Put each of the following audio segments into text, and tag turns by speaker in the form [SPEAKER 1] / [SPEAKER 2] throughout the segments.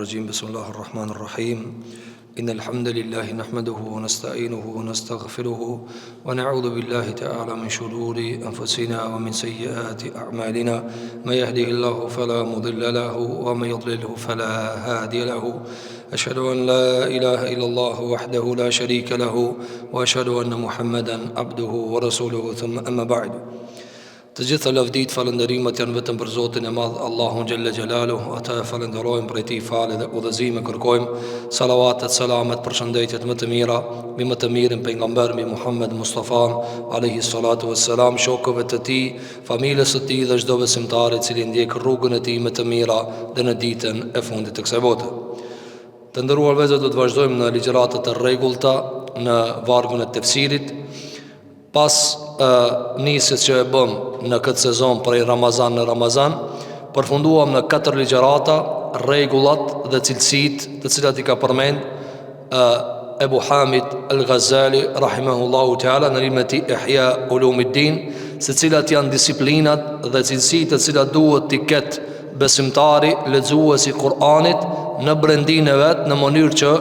[SPEAKER 1] الرجيم بسم الله الرحمن الرحيم إن الحمد لله نحمده ونستعينه ونستغفره ونعوذ بالله تعالى من شرور أنفسنا ومن سيئات أعمالنا من يهده الله فلا مضل له ومن يضلله فلا هادي له أشهد أن لا إله إلا الله وحده لا شريك له وأشهد أن محمدا عبده ورسوله ثم أما بعد. Të gjitha lavdit, falënderimet janë vetëm për Zotin e Madh, Allahun Gjelle Gjelaluhu. Ata e falenderojmë, prej Tij falë dhe udhëzime kërkojmë. Salavatet, selamet, përshëndetjet më të mira mbi më të mirin pejgamber, mbi Muhammed Mustafa alayhi salatu wassalam, shokëve të tij, familjes së tij dhe çdo besimtar i cili ndjek rrugën e tij më të mira dhe në ditën e fundit të kësaj bote. Të nderuar vëllezër, do të vazhdojmë në ligjëratat e rregullta në vargun e tefsirit. Pas nisjes që e bëm në këtë sezon prej Ramazan në Ramazan, përfunduam në 4 ligjërata rregullat dhe cilësitë të cilat i ka përmend Ebu Hamid al-Ghazali rahimahullahu taala në librin e tij Ihya Ulumuddin, se cilat janë disiplinat dhe cilësitë të cilat duhet t'i ketë besimtari lexuesi i Kur'anit në brendinë e vet, në mënyrë që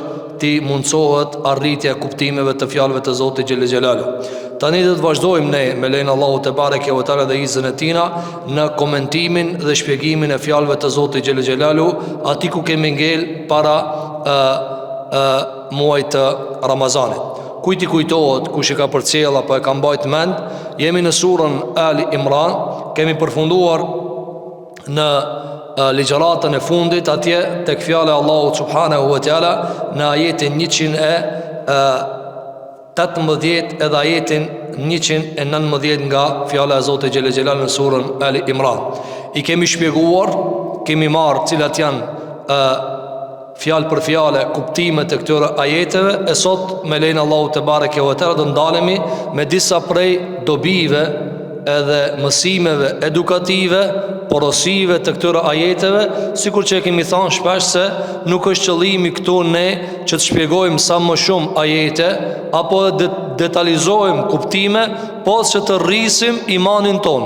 [SPEAKER 1] ti mundsohet arritja e kuptimeve të fjalëve të Zotit Gjelle Gjelalu. Tani do të vazhdojmë ne me lejen Allahu te bareke ve teala dhe izën e tina në komentimin dhe shpjegimin e fjalëve të Zotit Gjelle Gjelalu, aty ku kemi ngel para muajit të Ramazanit. Kujt i kujtohet, kush e ka përcjell apo e ka mbajtur mend, jemi në surën Ali Imran, kemi përfunduar në ligjëratën e fundit atje tek fjala e Allahut subhanahu wa taala në ajetin 118 edhe ajetin 119 nga fjala e Zotit Gjelle Gjelalu në surën Ali Imran. I kemi shpjeguar, kemi marrë cilat janë fjalë për fjalë kuptimet e këtyre ajeteve, e sot me lejen Allahut te bareke ve teala do ndalemi me disa prej dobive edhe mësimeve edukative, porosive të këtyre ajeteve, sikur që kemi thënë shpesh se nuk është qëllimi këtu ne që të shpjegojmë sa më shumë ajete apo detalizojmë kuptime, pos që të rrisim imanin ton,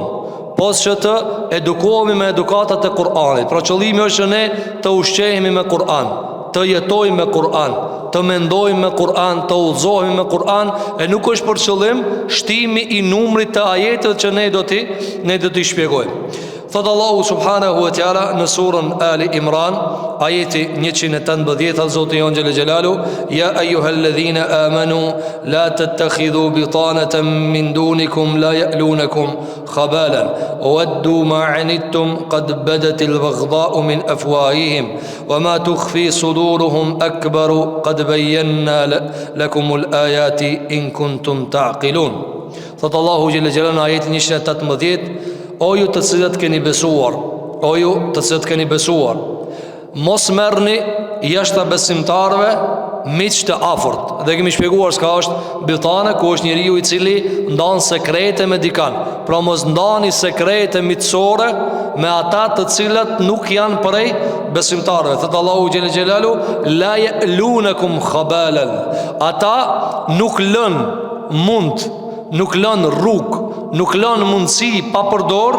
[SPEAKER 1] pos që të edukohemi me edukatat e Kur'anit. Pra qëllimi është që ne të ushqehemi me Kur'an, të jetojmë me Kur'an, të mendojmë me Kur'an, të udhëzohemi me Kur'an, e nuk është për qëllim shtimi i numrit të ajeteve që ne do t'i shpjegojmë. Thot Allahu subhanahu wa taala në surën Ali Imran, ajeti 118, Zoti jon Gjelle Gjelalu: Ya ayyuhalladhina amanu la tattakhidhu bitanatan min dunikum la ya'lunakum khabalan waddu ma 'anittum qad badatil baghdha'u min afwahihim wama tukhfi suduruhum akbaru qad bayyana lakumul ayati in kuntum ta'qilun. Thot Allahu Gjelle Gjelalu në ajetin 118: O ju të cilët keni besuar, o ju të cilët keni besuar, mos merrni jashtë besimtarëve miq të afërt. Dhe kemi shpjeguar s'ka është bitane, ku është njeriu i cili ndan sekrete me dikan. Pra mos ndani sekrete miqësore me ata të cilët nuk janë prej besimtarëve. Thot Allahu Gjelle Gjelalu: la ya'lunakum khabalan. Ata nuk lën mund, nuk lën rrugë, nuk lën mundësi pa përdor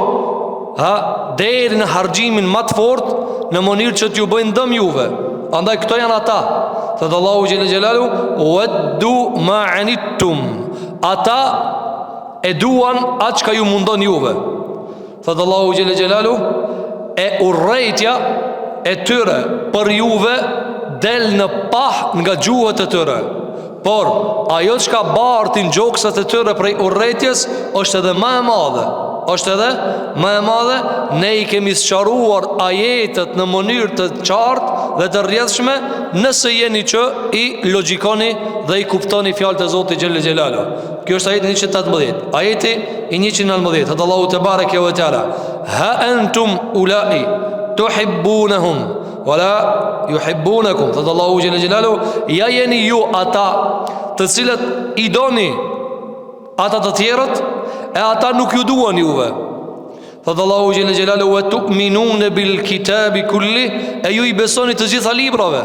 [SPEAKER 1] deri në harxhimin më të fortë në mënyrë që t'ju bëjnë dëm juve. Andaj këto janë ata. Thot Allahu Gjelle Gjelalu: waddu ma anittum. Ata e duan atë çka ju mundon juve. Thot Allahu Gjelle Gjelalu: e urrejtja e tyre për juve del në pah nga gjuhët e tyre. Por ajo që ka bartin gjoksat e tyre prej urrëties është edhe më e madhe. Është edhe më e madhe. Ne i kemi sqaruar ajetet në mënyrë të qartë dhe të rrjedhshme, nëse jeni që i logjikoni dhe i kuptoni fjalët e Zotit Gjelle Gjelalu. Kjo është ajeti 118. Ajeti i 119, thot Allahu te bareke ve teala: ha antum ulai tuhibbunahum wala yuhibbunakum. Thot Allahu Gjelle Gjelalu: ja jeni ju ata të cilët i doni ata të tjerët, e ata nuk ju duan juve. Thot Allahu Gjelle Gjelalu: wa tu'minuna bil kitabi kulli. E ju i besoni të gjitha librave.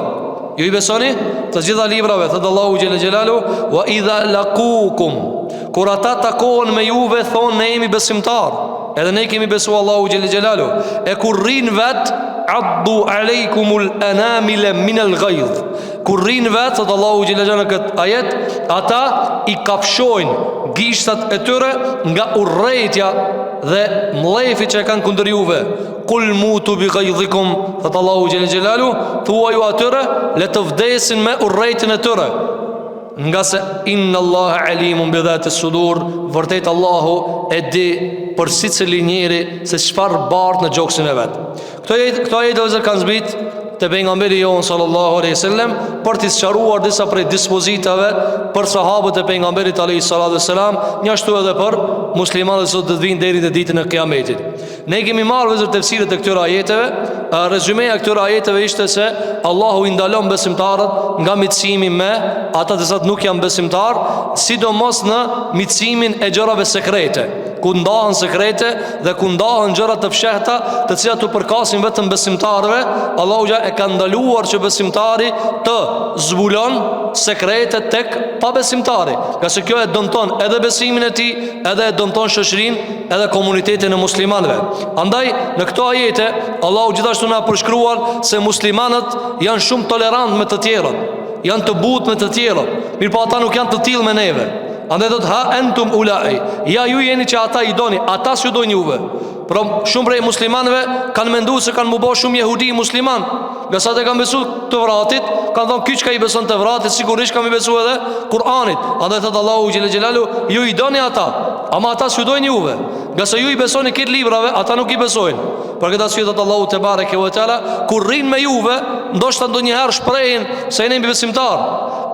[SPEAKER 1] Ju i besoni të gjitha librave. Thot Allahu Gjelle Gjelalu: wa idha laqukum. Kur ata takohen me juve, thonë ne jemi besimtar, edhe ne kemi besu Allahu Gjelle Gjelalu. E kur rrin vet, addu alejkumul anamile minel ghajdh. Kur rinë vetë, thëtë Allahu Gjellë në këtë ajet, ata i kapshojnë gishtat e tyre nga urrejtja dhe mlefi që e kanë kundër juve. Kul mutu bi ghajdhikum, thëtë Allahu Gjellë Gjellalu, thua ju atyre, le të vdesin me urrejtjen e tyre, nga se inna Allah alimun bi dhati sudur, vërtet Allahu e di për sicili njeri se çfarë bart në gjoksin e vet. Këto ajete vëzër kanë zbrit te pejgamberi jon sallallahu alaihi wasallam për të sqaruar disa prej dispozitave për sahabët e pejgamberit alayhi salatu wasalam, një ashtu edhe për muslimanët që do të vinë deri te ditën e Kiametit. Ne kemi marrë vëzër tefsiret e këtyre ajeteve. Rezumeja e këtyre ajeteve ishte se Allahu i ndalon besimtarët nga mitësimi me ata të cilat nuk janë besimtar, sidomos në mitësimin e gjërave sekrete, ku ndahen sekrete dhe ku ndahen gjëra të fshehta, të cilat u përkasin vetëm besimtarëve. Allahu e ka ndaluar që besimtari të zbulon sekretet tek pa besimtari, nga se kjo e dëmton edhe besimin e tij, edhe e dëmton shoqërinë, edhe komunitetin e muslimanëve. Andaj në këto ajete Allahu gjithashtu na përshkruan se muslimanët janë shumë tolerant me të tjerët, janë të butë me të tjerët, mirëpo ata nuk janë të tillë me neve. Andaj do të ha entum ulai, ja ju jeni që ata i doni, ata s'ju dojnë juve. Pra shumë prej muslimanëve kanë menduar se kanë mubo shumë jehudi musliman, nga sa të kanë besuar të vratit, kanë thonë kyç ka i beson të vratit, sigurisht kam i besuar edhe Kur'anit. Andaj thot Allahu xhelel xhelalu, ju i doni ata, ama ata s'ju dojnë juve, nga sa ju i besoni këtë librave, ata nuk i besojnë. Për këtë arsye thot Allahu te bareke ve teala, kur rrin me juve, ndoshta ndonjëherë shprehin se jeni besimtar,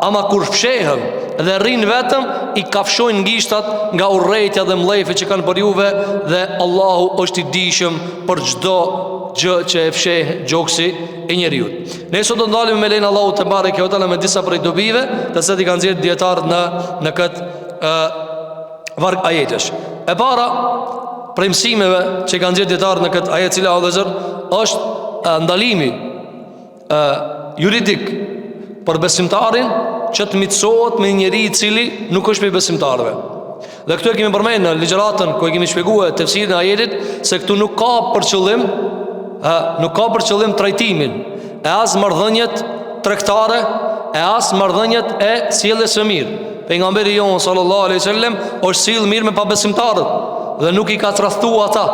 [SPEAKER 1] ama kur fshehen dhe rrin vetëm, i kafshojnë gishtat nga urrejtja dhe mlefi që kanë për juve, dhe Allahu është i dijshëm për çdo gjë që e fsheh gjoksi i njeriu. Ne sot do ndalim me lein Allahu te bareke ve teala me disa prej dobive, të cilat i kanë nxjerrë dietarët në këtë varg ajetesh. E para prej mësimeve që kanë nxjerrë dietarët në këtë ajet, cila është ndalimi juridik për besimtarin që të mitësohet me njeri i cili nuk është prej besimtarëve. Dhe këtu e kemi përmendur në ligjëratën ku e kemi shpjeguar tefsirin e ajetit se këtu nuk ka për qëllim trajtimin e as marrëdhëniet tregtare, e as marrëdhëniet e sjelljes së mirë. Pejgamberi jon sallallahu alaihi wasallam është sill mirë me pabesimtarët dhe nuk i ka tradhtuar ata,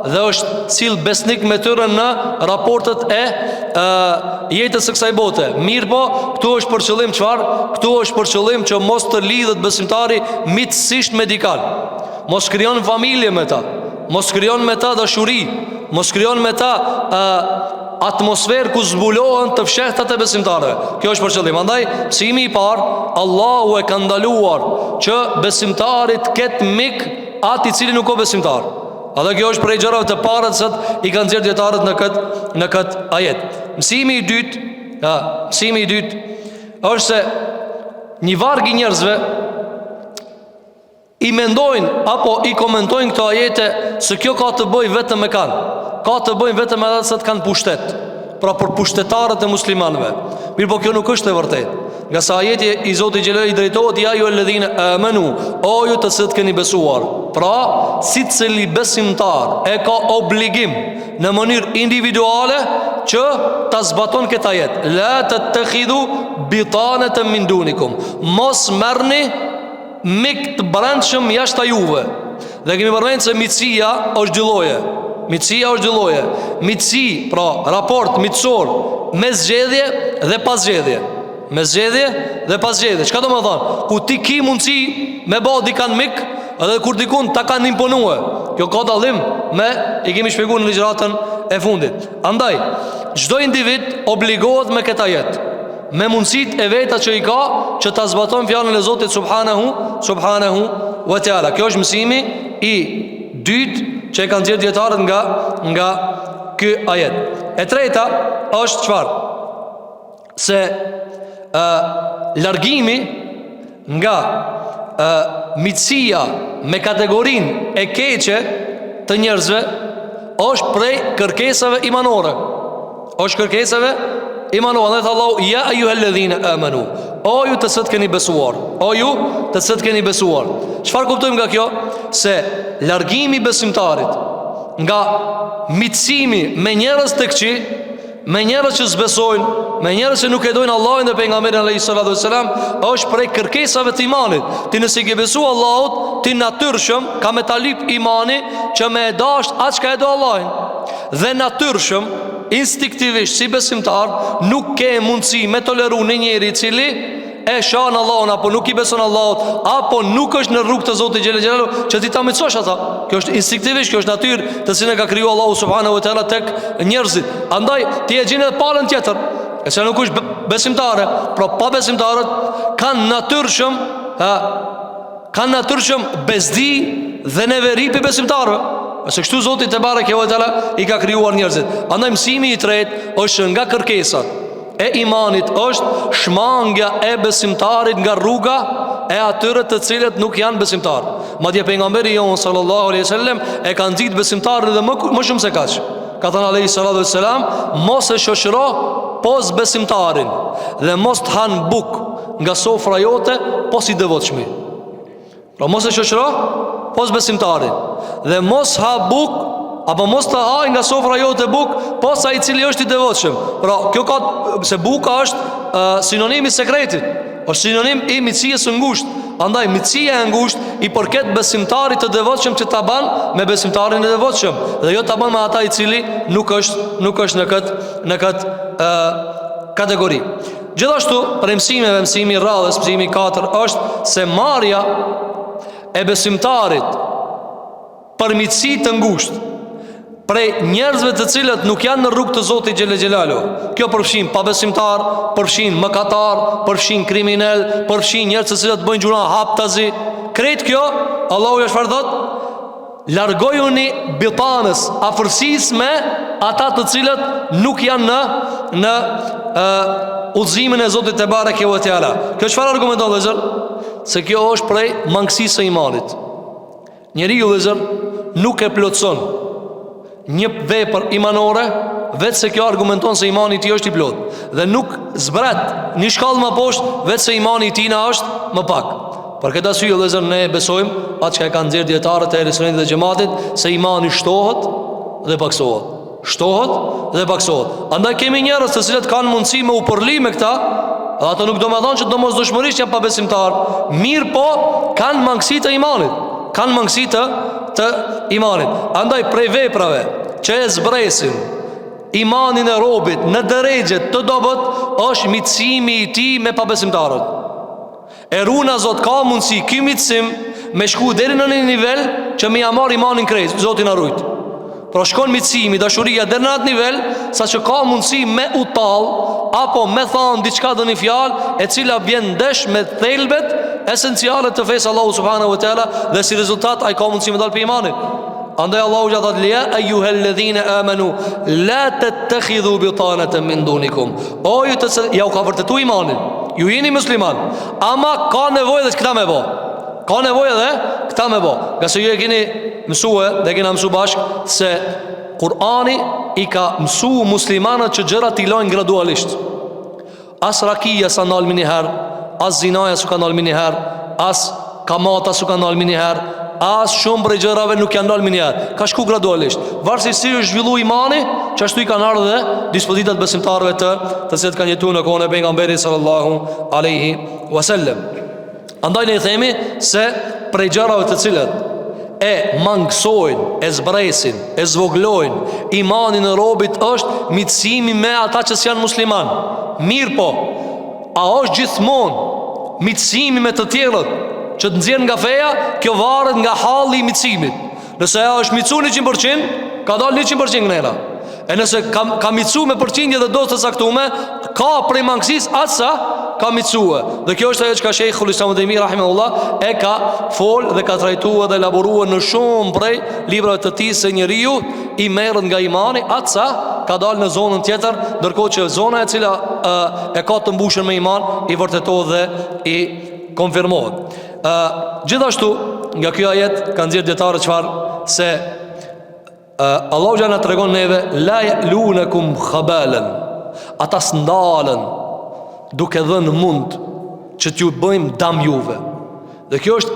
[SPEAKER 1] dhe është sill besnik me tyre në raportet e jetës së kësaj bote. Mirë po, këtu është për qëllim çfarë? Këtu është për qëllim që mos të lidhet besimtari mitësisht medikal. Mos krijon familje me ta, mos krijon me ta dashuri, mos krijon me ta atmosferë ku zbulohen të fshehtat e besimtarëve. Kjo është për qëllim. Andaj, mësimi i parë, Allahu e ka ndaluar që besimtarit ketë mik atë i cili nuk ka besimtar. A dhe kjo është prej gjërave të parët se i kanë nxjerrë dietarët në këtë ajet. Mësimi i dytë është se një varg i njerëzve i mendojnë apo i komentojnë këto ajete se kjo ka të bëjë vetëm me kanë. Ka të bëjnë vetëm me ata që kanë pushtet, pra për pushtetarët e muslimanëve. Mirë po kjo nuk është e vërtetë. Nga sa ajeti i Zotit Xhelal i drejtohet ja ju alladhina amanu, o ju të cilët keni besuar. Pra, secili besimtar e ka obligim në mënyrë individuale që ta zbaton këtë ajet. La tattakhidhu bitanatan min dunikum. Mos merrni mik të brendshëm jashtë juve. Dhe kemi përmendur se miqësia është dy lloje. Miqësi, pra raport miqësor me zgjedhje dhe pas zgjedhje. Me zgjedhje dhe pas zgjedhje. Çka do të thonë? Ku ti ki mundësi me bë dikan mik, edhe kur dikun ta kanë imponuar. Kjo ka dallim me, i kemi shpjeguar në ligjëratën e fundit. Andaj, çdo individ obligohet me këtë jetë, me mundësitë e veta që i ka, që ta zbaton fjalën e Zotit subhanahu wa taala. Kjo është mësimi i dytë që e kanë nxjerrë dietarët nga ky ajet. E treta është çfarë? Se largimi nga mitësia me kategorinë e keqe të njerëzve është prej kërkesave imanore. Është kërkesave imanore. Dhe Allahu ja ayyuhalladhina amanu, o ju të cilët keni besuar. Çfarë kuptojmë nga kjo? Se largimi besimtarit nga mitësimi me njerëz të këqi, me njerëz që s'besojnë, me njerëz që nuk e dojnë Allahin dhe pejgamberin alayhis salatu wassalam, është prej kërkesave të imanit. Ti nëse ke besu Allahut, ti natyrshëm ka me talip imani që me e dasht atë që ka e do Allahin. Dhe natyrshëm, instinktivisht si besimtar, nuk ke mundësi me toleru një njeri cili e shanë Allahun, apo nuk i beson Allahut, apo nuk është në rrugë të Zotit xhelel xhelalu, që ti ta mësosh ata. Kjo është instinktivisht, kjo është natyrë të cilën e ka kriju Allahu subhanahu wa taala tek njerëzit. Andaj ti e gjen edhe palën tjetër, e se nuk është besimtare. Pra pa besimtarët kanë natyrshëm bezdi dhe neveri për besimtarëve. Ase kështu Zoti te bareke ve teala i ka krijuar njerëzit. Andaj mësimi i tretë është nga kërkesat e imanit është shmangja e besimtarit nga rruga e atyre të cilët nuk janë besimtar. Madje pejgamberi jon sallallahu alaihi wasallam e ka nxit besimtarin dhe më shumë se kaq. Ka thënë alayhi salatu wassalam, mos e shoqëro pos besimtarin dhe mos të han buk nga sofra jote pos i devotshmi. Pra mos e shoqëro pos besimtarin dhe mos ha buk apo mos të haj nga sofra jote buk posa i cili është i devotshëm. Pra kjo ka, se buka është sinonimi i sekretit, është sinonim i miqësisë së ngushtë. Andaj miqësia e ngushtë i përket besimtarit të devotshëm që ta ban me besimtarin e devotshëm, dhe jo ta ban me ata i cili nuk është në këtë kategori. Gjithashtu për mësimeve, mësimi i radhës, mësimi i 4 është se marrja e besimtarit për miqësi të ngushtë prej njerëzve të cilët nuk janë në rrugë të Zotit xhelel xhelalu. Kjo përfshin pabesimtar, përfshin mëkatar, përfshin kriminal, përfshin njerëz të cilët bëjnë gjuna haptazi. Krejt kjo, Allahu ja çfarë thot? Largojuni bitanës, afërsisë me ata të cilët nuk janë në udhëzimin e Zotit te bareke ve teala. Kjo çfarë argumenton vëllezër? Se kjo është prej mangësisë së imanit. Njeriu vëllezër nuk e plotson një vepër imanore vetë se kjo argumenton se imani i tij është i plot, dhe nuk zbret një shkallë më poshtë vetë se imani i tij na është më pak. Për këtë arsye vëllezër ne besojmë atë që e kanë nxjerrë dietarët e Ehlusunnet dhe Xhamatit, se imani shtohet dhe paksohet. Shtohet dhe paksohet. Andaj kemi njerëz të cilët kanë mundësi me u përli me këta, dhe ato nuk do të thonë që domosdoshmërisht janë pabesimtar, mirë po kanë mangësi të imanit. Kanë mangësi të imanit. Andaj prej veprave që e zbresin imanin e robit në drejtë të dobët është mitësimi i tij me pabesimtarët. E runa Zot ka mundësi ky mitësim me shku deri në një nivel që me ja marr imanin krejt, Zoti na rujt. Pra shkon mitësimi, dashuria deri në atë nivel sa që ka mundësi me utall apo me thon diçka dhe një fjalë e cila vjen ndesh me thelbet esenciale të fesë Allahu subhanahu wa taala, dhe si rezultat ai ka mundësi me dal pe imanit. Andaj Allahu ja thot: "Ya ayyuhalladhina amanu la tattakhidhu bitanatan min dunikum." O ju të cilët ja u ka vërtetuar imanin, ju jeni musliman, ama ka nevojë edhe këta me bë. Ka nevojë edhe këta me bë. Qase ju e keni mësuar dhe kena mësuar bashk se Kur'ani i ka mësuar muslimanët që gjërat i lojnë gradualisht. As rakia sa nalmi një herë, as zinaja su ka nalmi një herë, as kamata su ka nalmi një herë, as shumë prej gjërave nuk janë nalmi një herë. Ka shku gradualisht. Varësisht si është zhvillu imani, që ashtu i kanë ardhur dhe dispozitat besimtarëve të cilët kanë jetuar në kohën e pejgamberit sallallahu alaihi wasallam. Andaj ne themi se prej gjërave të cilët e mangësojnë, e zbresin, e zvoglojnë imanin e robit është mitësimi me ata që s'janë musliman. Mirë po, a është gjithmonë mitësimi me të tjerët që të nxjerrin nga feja? Kjo varet nga halli i mitësimit. Nëse ajo është mitësu 100%, ka dalë 100% nga era. E nëse ka mitësu me përqindje dhe dosë të saktume, ka prej mangësis atësa ka mitësue. Dhe kjo është ajo që ka Sheikhul Islam Ibn Taymija rahimahullah e ka fol dhe ka trajtuar dhe elaboruar në shumë prej librave të tij se njeriu i merret nga imani atësa ka dalë në zonën tjetër, ndërkohë që zona e cila e ka të mbushur me iman i vërtetohet dhe i konfirmohet. Gjithashtu nga ky ajet kanë nxjerrë dietarë çfarë se Allahu xhana tregon neve la ya'lunakum khabalan, ata s'ndalen duke dhënë mund që t'ju bëjmë dam juve. Dhe kjo është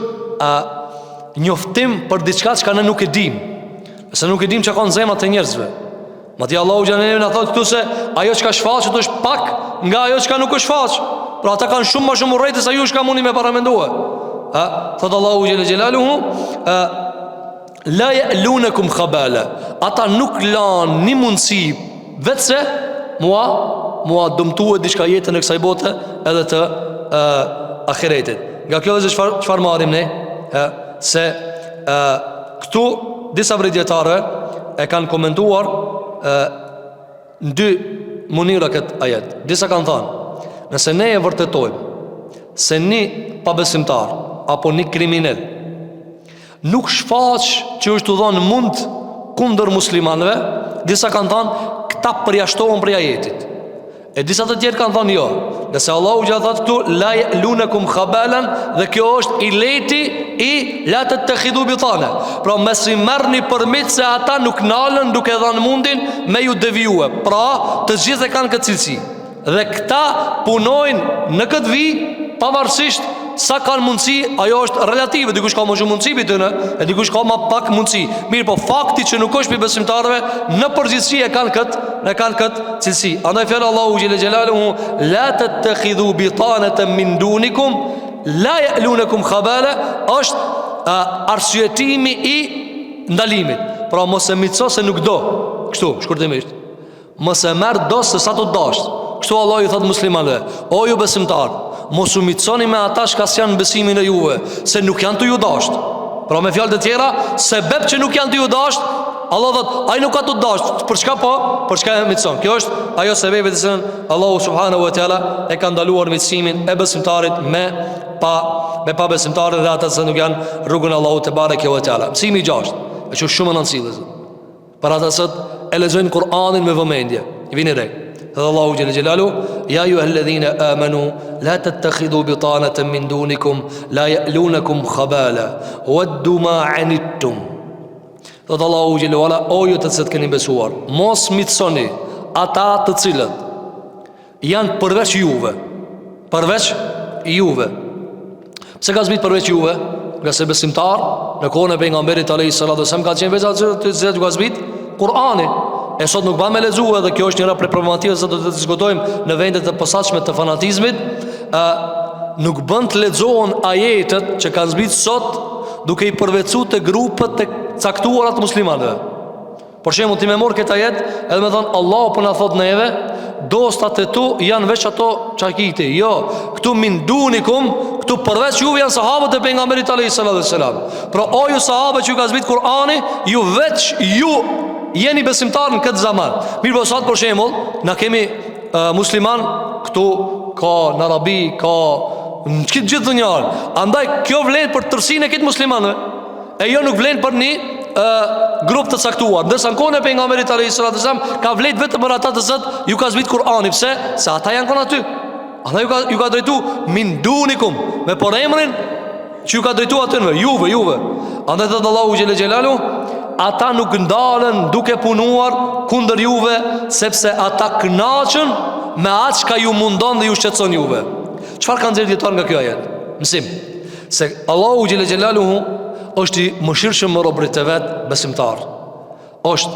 [SPEAKER 1] njoftim për diçka që ne nuk e dim. se nuk e dim që ka në zemrat e njerëzve. Madje Allahu xhallahu na thotë këtu se ajo që ka shfaqet është pak nga ajo që nuk është shfaq. Pra ata kanë shumë më shumë urrëti se ju që mundi me paramendue. Thotë Allahu xhallahu la ya'lunakum khabala. Ata nuk lanë një mundësi vetëse mua dëmtuar diçka jetën e kësaj bote edhe të ahiretit. Nga kjo është çfarë marrim ne? Se këtu disa vërtetëtarë e kanë komentuar në dy mënyra këtë ajet. Disa kanë thënë, nëse ne e vërtetojmë se një pabesimtar apo një kriminal nuk shfaq që është u dhënë mund kundër muslimanëve, disa kanë thënë këta përjashtohen prej ajetit. E disa të tjerë kanë thënë jo. Nëse Allahu gjatë thotë këtu la ya'lunakum khabalan, dhe kjo është i leti i la tattakhidhu bitana. Pra mos i merrni përmit se ata nuk nalën duke dhënë mundin me ju devijue. Pra të gjithë e kanë këtë cilësi. Dhe këta punojnë në këtë vit pavarësisht sa kanë mundësi, ajo është relative. Dikush ka më shumë mundësi për të në, e dikush ka më pak mundësi. Mirë po fakti që nuk është për besimtarëve në përgjithësi e kanë këtë cilësi. Andaj fjallë Allahu gjele gjelaluhu la tattakhidhu bitanatan min dunikum la ya'lunakum khabala, është arsyetimi i ndalimit. Pra mos e mitso se nuk do. Kështu, shkurtimisht. Mos e merr do se sa të dash. Kështu Allah i thotë muslimanëve, o ju besimtar, mos u mitsoni me ata që s'janë në besimin e juve, se nuk janë të ju dasht. Pra me fjalë të tjera, sebeb që nuk janë të ju dasht, Allah thotë, ai nuk ka të dasht. Për çka po? Për çka e mitson? Kjo është ajo sebebi të cilën Allahu subhanahu wa taala e ka ndaluar mitësimin e besimtarit me pa besimtarët dhe ata që nuk janë rrugën e Allahut te bareke ve teala. Mësimi i gjashtë, është shumë në nënësillës. Për ata që e lexojnë Kur'anin me vëmendje, vini re. Dhe Allahu Gjelle Gjelalu, ja ju alladhina amanu, la tattakhidhu bitanatan min dunikum, la ya'lunakum khabala, waddu ma anittum. Dhe Allahu Gjelle Wala, o ju të cilët keni besuar, mos mitsoni ata të cilët janë përveç juve. Pse ka zbrit përveç juve? Nga se besimtar në kohën e pejgamberit alayhi salatu wasallam ka qenë veç ato të cilët ka zbrit Kur'ani. E sot nuk ba me lexuar, dhe kjo është njëra prej problematikave që do të diskutojmë në vendet e posaçme të fanatizmit. Nuk bën të lexohen ajetet që kanë zbritur sot duke i përveçuar te grupet të caktuara të muslimanëve. Për shembull, ti më mor këtë ajet edhe më thon Allahu po na thot neve, dostat e tu janë veç ato çakiti. Jo, këtu min dunikum, këtu përveç juve janë sahabët e pejgamberit alayhis salam. Pra o ju sahabë që ju ka zbritur Kur'ani, ju veç ju jeni besimtar në këtë zaman. Mirë po sot për shembull, na kemi musliman këtu, ka në Arabi, ka në gjithë dhunjan. Andaj kjo vlen për tërsinë e këtë muslimanëve, e jo nuk vlen për një grup të caktuar. Ndërsa në kohën e pejgamberit alayhis salam ka vlen vetëm për ata të zot ju ka zbrit Kur'ani. Pse? Se ata janë kanë aty. Ata ju ka drejtu min dunikum, me emrin që ju ka drejtu atyre, juve. Andaj thot Allahu xhele xhelalu, ata nuk ndalen duke punuar kundër juve, sepse ata kënaqen me atë që ju mundon dhe ju shqetëson juve. Çfarë kanë nxjerrë dietar nga kjo ajet? Mësim se Allahu xhele xhelaluhu është i mëshirshëm me robërit e vet besimtar. Është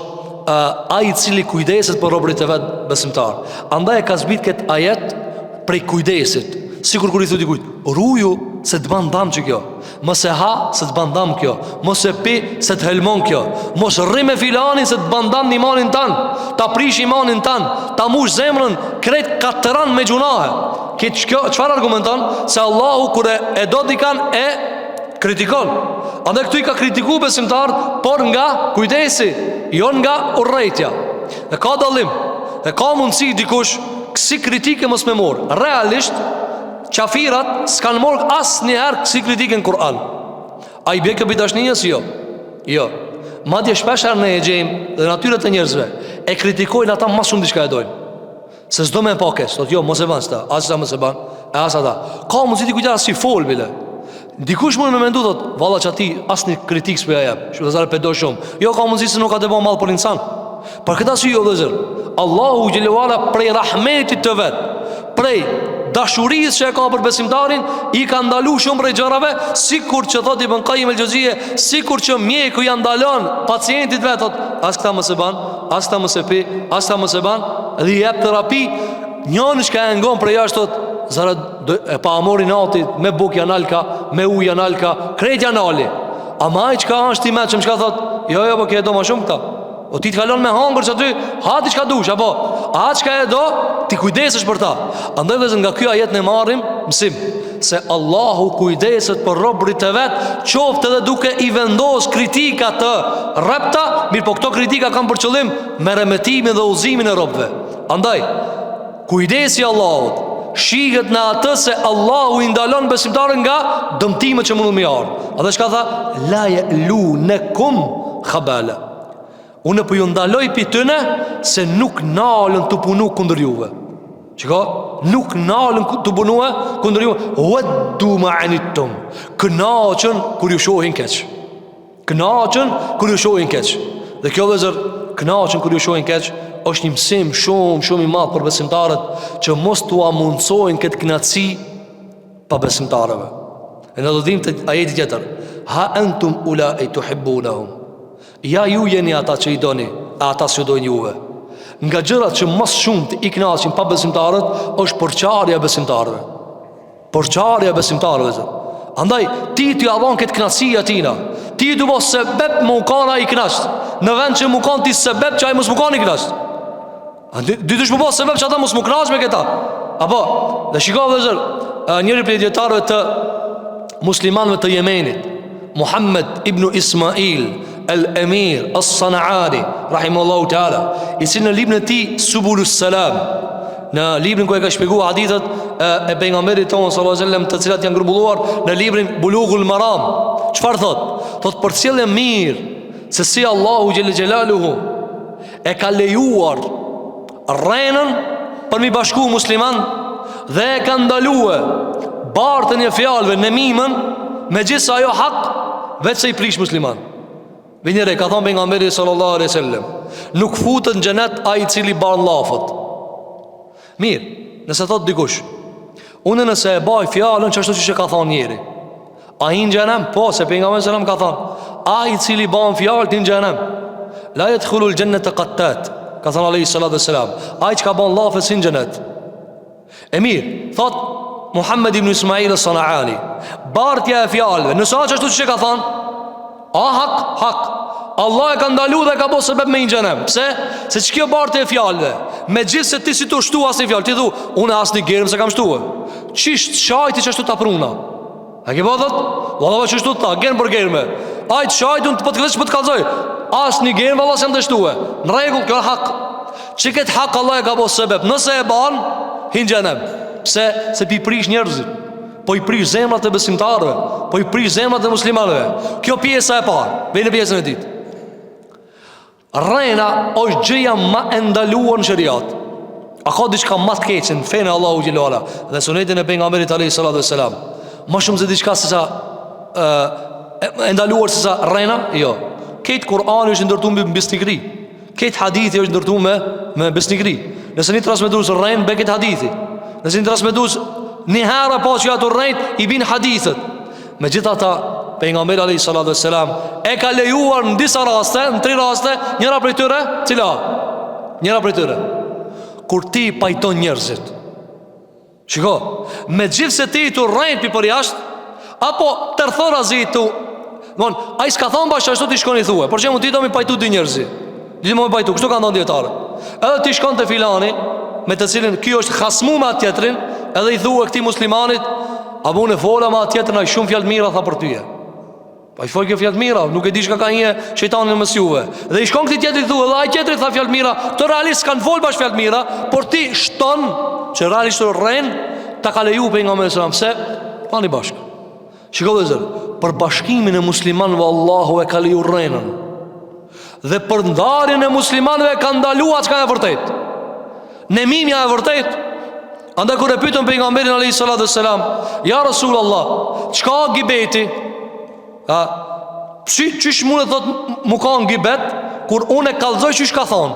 [SPEAKER 1] ai i cili kujdeset për robërit e vet besimtar. Andaj e ka zbrit këtë ajet prej kujdesit. Sikur kur i thotë dikujt, ruju se të ban dam që kjo, mos e ha se të ban dam kjo, mos e pi se të helmon kjo, mos rri me filanin se të ban dam në imanin tan, ta prish imanin tan, ta mush zemrën krejt katëran me gjunahe. Çfarë argumenton? Se Allahu kur e do dikan e kritikon. Andaj këtu i ka kritiku besimtar, por nga kujdesi, jo nga urrejtja. Dhe ka dallim, dhe ka mundësi dikush kësi kritike mos me mor. Realisht qafirat s'kan morë asë njëherë kësi kritike në Kur'an. A i bje këbi dashnijës? Jo. Madje shpesher ne e gjejmë dhe natyret e njerëzve e kritikojnë ata ma shumë diçka e dojnë. Se s'do me pake, s'tot jo, mos e ban s'ta, asë ta mos e ban, e asë ata. Ka mundësi di kujtja si fol bile. Dikush mund me mendu thot, valla që ati asë një kritik s'pëja jep, shumë dhe zare pedo shumë. Jo, ka mundësi se nuk ka të bo malë për insan. Për këta si jo dhe zërë, Allahu Gjellewala prej rahmetit të vetë, prej dashurisë që e ka për besimtarin, i ka ndalu shumë prej gjërave, sikur që thot Ibn Qayyim el-Jauziye, sikur që mjeku ja ndalon pacientit vet, thot, as këta mos e ban, as këta mos e pi, as këta mos e ban, dhe i jep terapi. Njëri që e ngon për jashtë, thot, zara e pa amori natit, me buk janë alka, me ujë janë alka, krejt janë ali. Ama ai çka është i mëshëm, çka thot, jo, po ke do më shumë këta. O ti të kalon me hangër që ty, ha ti çka dush, apo a çka e do, ti kujdesesh për ta. Andaj vëzë nga ky ajet ne marrim mësim se Allahu kujdeset për robërit e vet, qoftë edhe duke i vendos kritika të rrepta, mirë po këto kritika kanë për qëllim merremetimin dhe udhëzimin e robëve. Andaj kujdesi i Allahut shihet në atë se Allahu i ndalon besimtarën nga dëmtimet që mundun me ardh. A dhe çka tha? La yalunakum khabala. Unë për ju ndaloj për tëne se nuk nalën të punu kundër juve. Qika? Nuk nalën të punu kundër juve. Waddu ma anittum. Kënaqën kër ju shohin keq. Kënaqën kër ju shohin keq. Dhe kjo vëzër, kënaqën kër ju shohin keq, është një mësim shumë i madh për besimtarët, që mos t'u amundsojnë këtë kënaqësi pa besimtarëve. E në dhëdim të ajeti tjetër, ha antum ulai tuhibbunahum. Ja ju jeni ata që i doni, ata që dojnë juve. Nga gjërat që mas shumë të i kënaqin pa besimtarët, është përçarja e besimtarëve. Përçarja e besimtarëve. Andaj ti t'ju avon këtë kënaqësi atina. Ti t'u bos sebeb më ukana i kënaqt, në vend që më ukan ti sebeb që ai mos më ukan i kënaqt. Dy dush më bos sebeb që ata mos më kënaq me këta. Apo, dhe shikoj vëzër, njëri prej dietarëve të muslimanëve të Yemenit, Muhammed ibn Ismail al-Emir as-San'ani rahimahullahu ta'ala, i si në librin e tij Subulus Salam, në librin ku e ka shpjeguar hadithet e pejgamberit tonë sallallahu alaihi wasallam, të cilat janë grumbulluar në librin Bulughul Maram, çfarë thot? Thot përcjellje mirë se si Allahu xhel xelaluhu e ka lejuar rrenën për mi bashku musliman, dhe e ka ndaluar bartën e fjalëve në mimën, megjithëse ajo hak vetë se i prish musliman. Vinjere, ka thonë pejgamberi sallallahu alaihi wasallam, nuk futet në xhenet ai i cili ban llafët. Mirë, nëse thot dikush, unë nëse e baj fjalën çashtu siç e ka thonë njëri, ai në xhenem? Po, se pejgamberi sallallahu alaihi wasallam ka thonë, ai i cili ban fjalë ti në xhenem. La yadkhulu al-jannata qattat, ka thonë alaihi salatu wassalam, ai që ka ban llafë si në xhenet. E mirë, thot Muhammed ibn Ismail as-San'ani, bartja e fjalëve, nëse ashtu siç e ka thonë, hak. Allah e ka ndalu dhe ka bo sebeb me i xhenem. Pse? Se që kjo bartë e fjallëve, me gjithë se ti si të shtu asë i fjallë, ti dhu, unë asë një gerëm se kam shtuë. Qisht shajti që shtu ta pruna? A ke po dhët? Vallave që shtu ta, gerëm për gerëme. Ajtë shajti unë të pëtë këllë që pëtë kalzoj. Asë një gerëm valla se më të shtuë. Në regull, kjo hak. Që këtë hak Allah e ka bo sebeb, nëse e ban, hin xhenem. Pse? Se pi prish njerëzit, po i prish zemrat e besimtarëve, po i prish zemrat e muslimanëve. Kjo pjesa e parë, vjen në pjesën e dytë. Rrena është gjëja më e ndaluar në shariat. A ka diçka më të keqe në fenë Allahu xhelalu ala dhe sunetin e pejgamberit alayhi salatu wassalam, më shumë se diçka se sa e ndaluar se sa rrena? Jo. Këtë Kur'ani është ndërtuar me besnikëri. Këtë hadithi është ndërtuar me besnikëri. Nëse një transmetues rren be këtë hadithi. Nëse një transmetues një herë pas që ato rrejt i bin hadithet. Megjithatë, pejgamberi alayhi salatu wassalam e ka lejuar në disa raste, në 3 raste, njëra prej tyre, cila? Njëra prej tyre, kur ti pajton njerëzit. Shiko, megjithse ti tu rrejt për jashtë, apo tërthorazi tu, don, ai s'ka thon bash ashtu ti shkon i thue. Por çemu ti do mi pajtu 2 njerëz. Ti më pajtu, kështu ka ndonjë dietar. Edhe ti shkon te filani, me të cilin ky është hasmu me atë tjetrin, edhe i thua këtij muslimanit, apo unë fola me atë tjetrin, ai shumë fjalë mira tha për ty. Pa i fol kjo fjalë mira, nuk e di çka ka një shejtani në juve. Dhe i shkon këtij tjetrit thua, dhe ai tjetri tha fjalë mira, to realisht kanë fol bash fjalë mira, por ti shton që realisht rren ta ka leju pejgamberi sallallahu alajhi wasallam, se pani bashk. Shikoj zot, për bashkimin e muslimanëve Allahu e ka leju rrenën. Dhe për ndarjen e muslimanëve ka ndaluar çka është vërtet. Nemimja e vërtet. Andaj kur e pyetën pejgamberin alayhi salatu wassalam, ja Rasulullah, çka gibeti? Çish mund të thot mu ka gibet kur unë e kallzoj çish ka thon?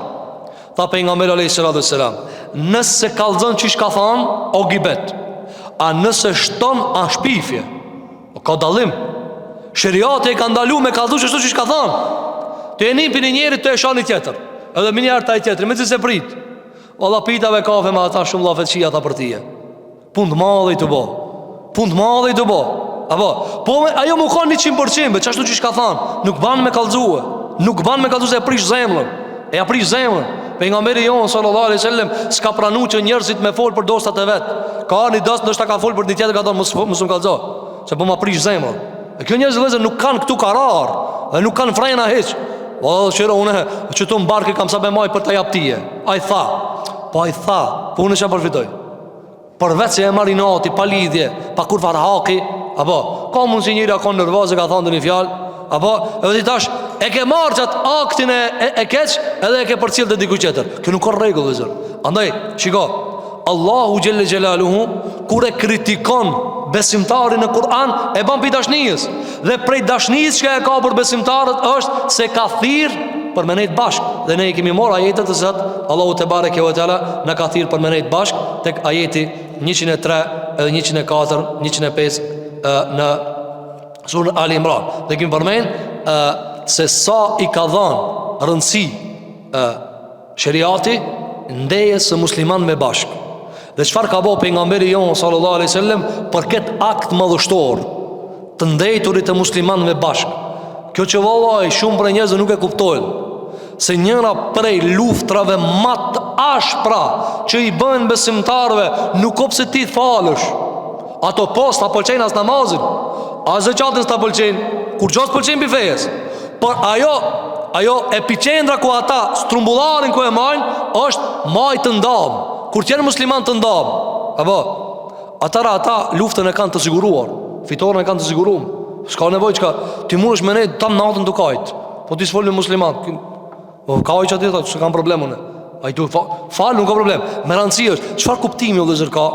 [SPEAKER 1] Tha pejgamberi alayhi salatu wassalam, nëse kallzon çish ka thon, o gibet. A nëse shton, a shpifje. Ka dallim. Sheriati e ka ndalu me kallëzu ashtu siç ka thënë. Të jeni për një njeri të e shani tjetër, edhe më njerë taj tjetër, me se prit. Valla pitave kafe me ata shumë lafet qia ta për tije. Pun të madhe i të bo. Pun të madhe i të bo. Apo, po ajo mu ka 100%, be qashtu që shka thanë, nuk ban me kallëzue. Nuk ban me kallëzue se e prish zemlën. E aprish zemlën. Pejgamberi jon sallallahu alaihi wasallam s'ka pranu që njerëzit me fol për dostat e vet. Ka një dost ndoshta ka fol për një tjetër, ka thonë mos më kallëzo, se po ma prish zemrën. E kjo njerëz vëllezër nuk kanë këtu karar, dhe nuk kanë frena hiç. O, qëra une, që tu në barke kam sa me maj për të jap tije. A i tha, po unë që përfitoj. Për vetë se e marinati, pa lidhje, pa kur farë haki, apo, ka mund si njëri a konë nërvazë, ka thonë dhe një fjalë, apo, e vëti tash, e ke marë qatë aktin e keq, edhe e ke për cilë dhe diku qeter. Kjo nuk ka regull, vëzër. Andaj, shiko, Allahu Gjelle Gjelaluhu, kur e kritikon besimtarin në Kur'an, e ban për dashnijës. Dhe prej dashnijës që e ka për besimtarët është se ka thirë për me nejtë bashkë. Dhe ne i kemi morë ajetet të zëtë, Allahu te bareke ve teala në ka thirë për me nejtë bashkë, tek ajeti 103 edhe 104, 105 në surën Ali Imran. Dhe kemi përmenë se sa i ka dhanë rëndësi sheriati ndejes së musliman me bashkë. Dhe çfarë ka bëu pejgamberi jon sallallahu alaihi wasallam për këtë akt madhështor të ndëjturit të muslimanëve bashkë. Kjo që vallahi shumë prej njerëzve nuk e kuptojnë, se njëra prej luftrave më të ashpra që i bën besimtarëve nuk ka pse ti falësh. Ato post ta pëlqejnë as namazin, as zakatin ta pëlqejnë, kur gjos pëlqejnë bifejes. Por ajo epicendra ku ata strumbullarin ku e marrin është maj të ndam. Kur tjenë musliman të ndam, apo, ata luftën e kanë të siguruar, fitorën e kanë të siguruar. S'ka nevoj që ti mund është me ne tam natën të kajt. Po ti s'folë me musliman, ka oj që ati që kanë problemën. A i tu falë nuk ka problem. Me rëndësi është, qëfar kuptimi o dhe zërka,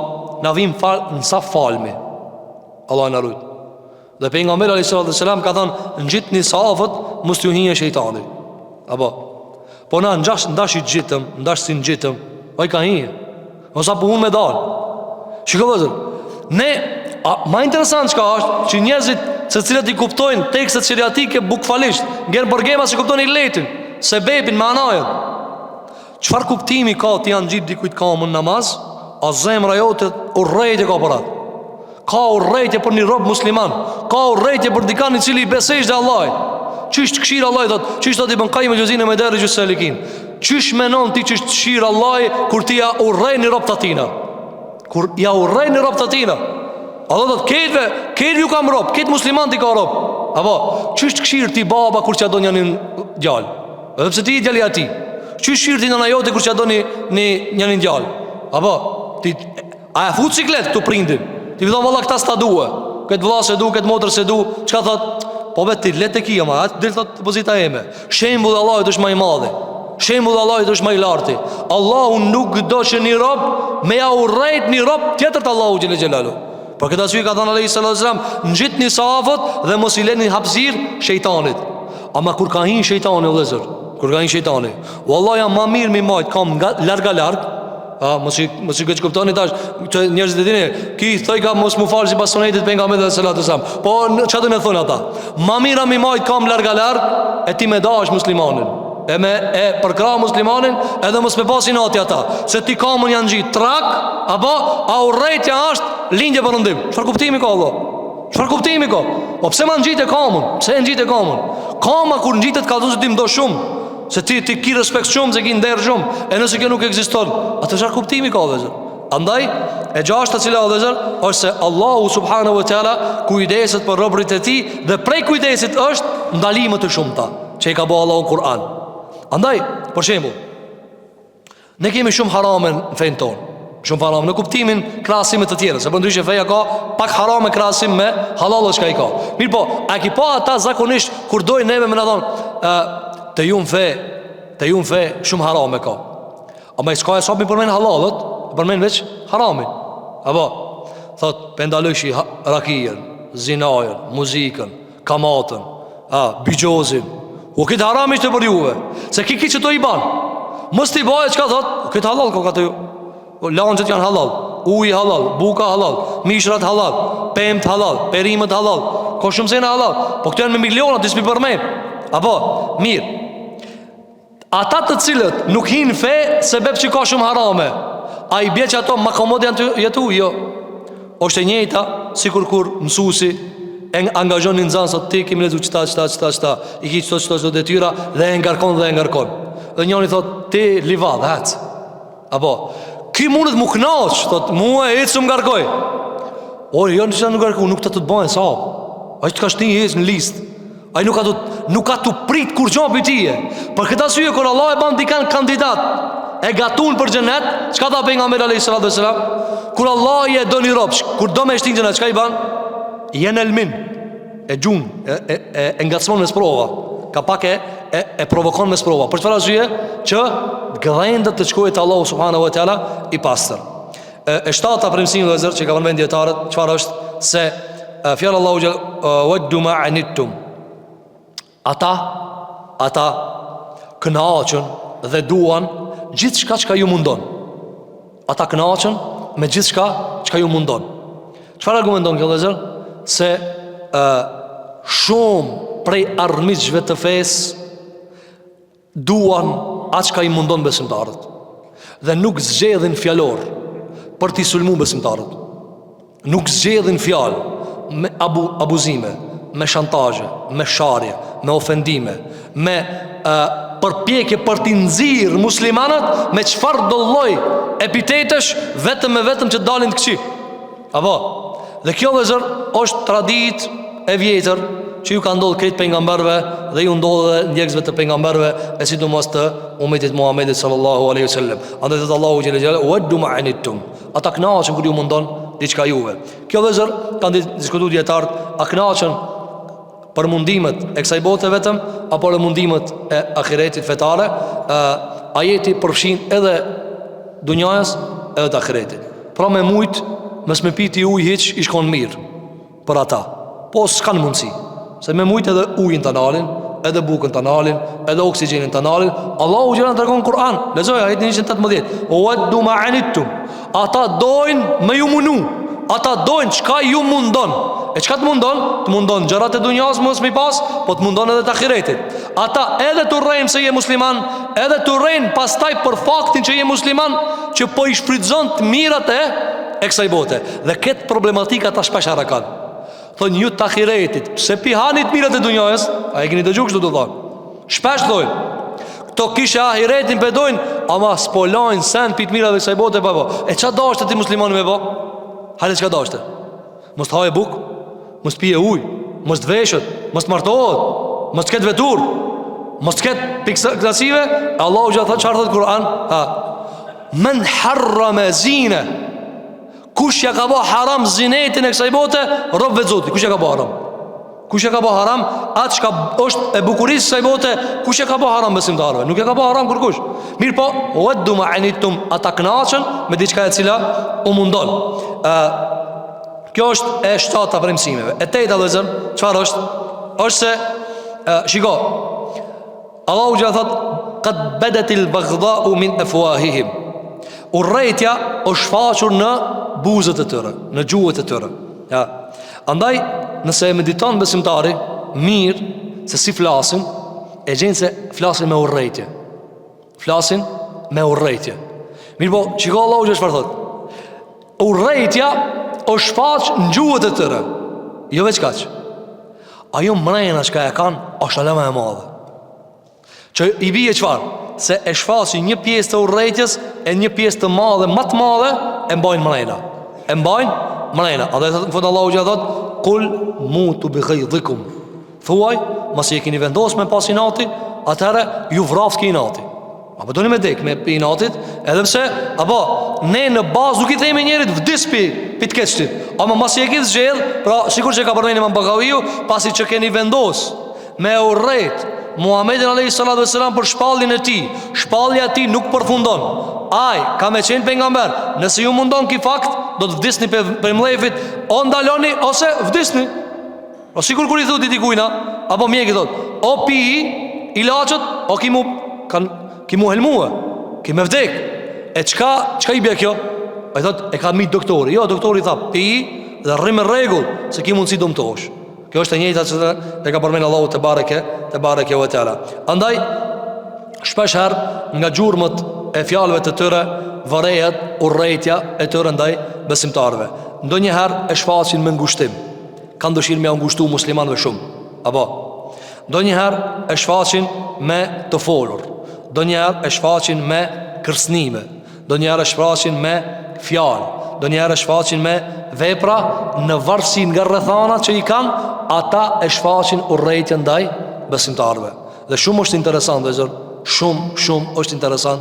[SPEAKER 1] na vim falë nësa falmi. Allah e në rujtë. Dhe pejgamberi alayhis salam ka thënë, në gjitë një safët, mos t'ju hinje shejtani. Apo, po na ndash i gjitëm, ndash si në gjitëm, oj ka hinje. Osa po unë me dalë. Shiko vëzër, ne, ma interesant qka është, që njerëzit se cilët i kuptojnë tekstet sheriatike bukfalisht, ngerë bërgema se kuptojnë i letin, se bebin me anajën. Qfar kuptimi ka të janë gjitë dikujt kamën namaz, a zemra jote urrejtje ka për atë. Ka urrejtje për një rob musliman, ka urrejtje për dikan i cili i besejsh dhe Allah. Qysht këshirë Allah, qysht të t'i bënkaj me gjëzine me deri gjusë e likin. Qysh menon ti qysht këshirë Allah, kur ti ja urrej një rob të atina. Kur ja urrej një rob të atina. Allah ketë ju kam rob, ketë musliman ti ka rob. Apo, qysht këshirë ti baba kur që a do një gjallë. Edhe pse ti i djali ati. Qysht këshirë ti në najote kur që a do një gjallë. Apo, a e fu ciklet këtu prindin. Ti vëdhon valla këta s'ta duhe. Këtë vëlla se du, këtë motër se du. Qka thot? Po vetë ti, letë e kia ma, atë dhe thot pozita eme. Shembull e Allahut është më i madhi. Shembull e Allahut është më i larti. Allahu nuk do që një rob me ja urrejt një rob tjetër të Allahu xhel xelalu. Për këtë arsye ka thënë alayhis salam, ngjitni safat dhe mos i lëni hapësirë shejtanit. Ama kur ka hin shejtani vëllazër, kur ka hin shejtani, wallahi jam më mirë mi majt kam larg. Mos i këtë kuptoni tash që njerëzit e dini, ki thoj ka mos mu falë si pas sunetit pejgamberit dhe salatu sam. Po që të me thonë ata, ma mira mi majt kam larga e ti me dash muslimanin, e përkra muslimanin, edhe mos me pasin ati ata, se ti kamën janë gjitë trak, apo a urrejtja është lindje për rëndim. Çfarë kuptimi ka Allah? Çfarë kuptimi ka? O pse ma në gjitë e kamën? Pse në gjitë e kamën? Kama kur në gjitë të ka dhënë se ti më do shumë, se ti ki respekt shumë, se ki nderë shumë. E nëse kjo nuk ekziston, atë çfarë kuptimi ka vëzër? Andaj, e gjashta cila vëzër është se Allahu subhanahu wa taala kujdeset për robërit e tij, dhe prej kujdesit është ndalime të shumta që i ka bëu Allahu në Kur'an. Andaj, për shembull, ne kemi shumë harame në fenë tonë. Shumë harame në kuptimin krahasime të tjera, se për ndryshe feja ka pak harame krahasim me halal që ka i ka. Mirë po, a ki pa ata zakonisht kur dojnë neve me na thonë të ju në fe shumë harame ka. Ama i s'ka e sopi përmen halalët, përmen veç haramin. Apo, thot, pendalëshi rakijen, zinajen, muzikën, kamatën, bigjozin. U këtë haram ishte për juve, se ki që të i banë. Mës t'i baje që ka thot, këtë halal ka të ju. Lanqët janë halal, uji halal, buka halal, mishrat halal, pemt halal, perimet halal, ko shumë sene halal. Po këto janë me miliona, dismi përmen. Apo, mirë. Ata të cilët nuk hinë fe sebeb që ka shumë harame, a i bje që ato ma komod janë të jetu? Jo. Oshte njëjta, si kur mësusi e angazhon një nëzanë, sot ti kemi lezu qëta, i ki qëto detyra, dhe e ngarkon. Dhe njëni thot, ti livad, hec. Apo, ki mundet mu knaq, thot, mua e ecë më ngarkoj. Ori, jo në që nuk ngarkoj, nuk të të bëjnë, sa. A që të ka shti ecë në listë. A i nuk ka të prit kur gjo për tije. Për këta syje, kër Allah e ban dikan kandidat e gatun për gjenet, qka ta për nga mërë a.s. Kër Allah i e do një ropë, kër do me shtin gjenet, qka i ban? Jenë elmin, e gjun, e ngacmon me sprova. Ka pak e provokon me sprova. Për çfarë arsye? Që gëdhendët të shkojë te Allahu subhanahu wa taala i pastër. E shtata premtimi dhe zot që ka vënë dietarët, çfarë është se fjala Allahu waddu ma anittum. Ata kënaqën dhe duan gjithçka që ju mundon. Ata kënaqën me gjithçka që ju mundon. Çfarë argumenton kjo vëllazër? Se shumë prej armiqve të fesë duan atë që i mundon besimtarët dhe nuk zgjedhin fjalor për t'i sulmu besimtarët. Nuk zgjedhin fjalë me abuzime, me shantazhe, me sharje, me ofendime, me përpjekje për t'i nxirr muslimanët me çfarë do lloj epitetesh vetëm që dalin të këqij. Apo, dhe kjo vëzër është traditë e vjetër që ju ka ndodhë këtë pejgamberve dhe ju ndodhë dhe ndjekësve të pejgamberve e sidomos të umetit Muhammedit sallallahu alaihi wasallam. Andaj thot Allahu xhelel xhelal waddu ma anittum. Ata kënaqen kur ju mundon diçka juve. Kjo vëzër kanë diskutuar dietarët, a kënaqen për mundimet e kësaj bote vetëm apo për mundimet e ahiretit fetare? Ajeti përfshin edhe dunjajës edhe të ahiretit. Pra me mujt mos me piti ujë hiç i shkon mirë për ata. Po s'kan mundësi. Se me mujt edhe ujin të nalin, edhe bukën të nalin, edhe oksigenin të nalin. Allahu gjelan të regon Kur'an. Lezoj, ajetin 118. Waddu ma anittum. Ata dojnë me ju munu. Ata dojnë qka ju mundon. E qka të mundon? Të mundon gjërat e dunjas mos mi pas, po të mundon edhe të ahiretit. Ata edhe të rrejmë se je musliman, edhe të rrejmë pastaj për faktin që je musliman, që po i shfrytëzon të mirat e kësaj bote. Dhe këtë problematika ta shpeshara kanë. Thonë ju të ahiretit, se pihanit mirat e dunjajës, a e keni të gjukë shtu të thonë. Shpesh thojnë, këto kishe ahiretin pëdojnë, ama s'polajnë sen pit mirat dhe kësaj bote pa po. E qa dashte ti muslimani me po? Hale qka dashte? Mos të haje buk, mos të pije uj, mos të veshët, mos të martohet, mos të ketë vetur, mos të ketë piksasive. Allahu gjatë qarë thëtë Kur'an, men harra me zine. Kush ja ka bo haram zinetin e kësaj bote, robëve të Zotit. Kush ja ka bo haram? Kush ja ka bo haram atë që është e bukurisë kësaj bote? Kush ja ka bo haram besimtarëve? Nuk ja ka bo haram kërkush. Mirë po, waddu ma anittum, ata kënaqen me diçka e cila u mundon. Kjo është e shtata premtimeve. E teta vëllezër, çfarë është? Është se shiko, Allahu ja thot qad badatil baghdha'u min afwahihim. Urrejtja është shfaqur në buzët e tëre, në gjuhët e tëre. Ja. Andaj, nëse e mediton besimtari mirë se si flasin, e gjenë se flasin me urrejtje. Flasin me urrejtje. Mirë po, qiko Allahu që është farë thot, urrejtja është shfaq në gjuhët e tëre. Jo veç kaq. Ajo mrejna që ka e kanë, është alema e madhe. Që i bije qfarë? Se e shfaqi një pjesë të urrejtjes e një pjesë të madhe, më të madhe, e mbajnë mrejna. E mbajnë mrejna. A dhe në fund Allahu që thot, kul mutu bi ghaydhikum. Thuaj, masi e kini vendos me pas inati, atëherë ju vraftë ki inati. Apo do një me dek me inatit, edhe pse, apo ne në bazë nuk i themi njerit vdis pi të keqtit. Ama masi e kini zgjedh, pra sikur që ka përmeni më Bagaviju, pasi që keni vendos me urrejt Muhammedin alayhi salatu vesselam për shpalljen e tij. Shpallja e tij nuk përfundon. Ai ka me qenë pejgamber. Nëse ju mundon ki fakt, do të vdisni për mlefit, o ndaloni ose vdisni. O sikur kur i thotë dikujna, apo mjeki thot, o pi ilaçet, o ki mu helmue, ki me vdek. E çka i bie kjo? ai thot e ka mit doktori. Jo, doktori tha pi dhe rri me rregull se ki mundsi dëmtohesh. Kjo është e njëjta që e ka përmend Allahu te bareke ve teala. Andaj shpesh herë nga gjurmët e fjalëve të tyre varehet urrëtia e tyre ndaj besimtarëve. Ndonjëherë e shfaqin me ngushtim, kanë dëshirë me ngushtu muslimanëve shumë, apo ndonjëherë e shfaqin me të folur, ndonjëherë e shfaqin me kërcënime, ndonjëherë e shfaqin me fjalë, ndonjëherë e shfaqin me vepra në varësi nga rrethanat që i kanë, ata e shfaqin urrëtia ndaj besimtarëve. Dhe shumë është interesant, dhe zot, shumë është interesant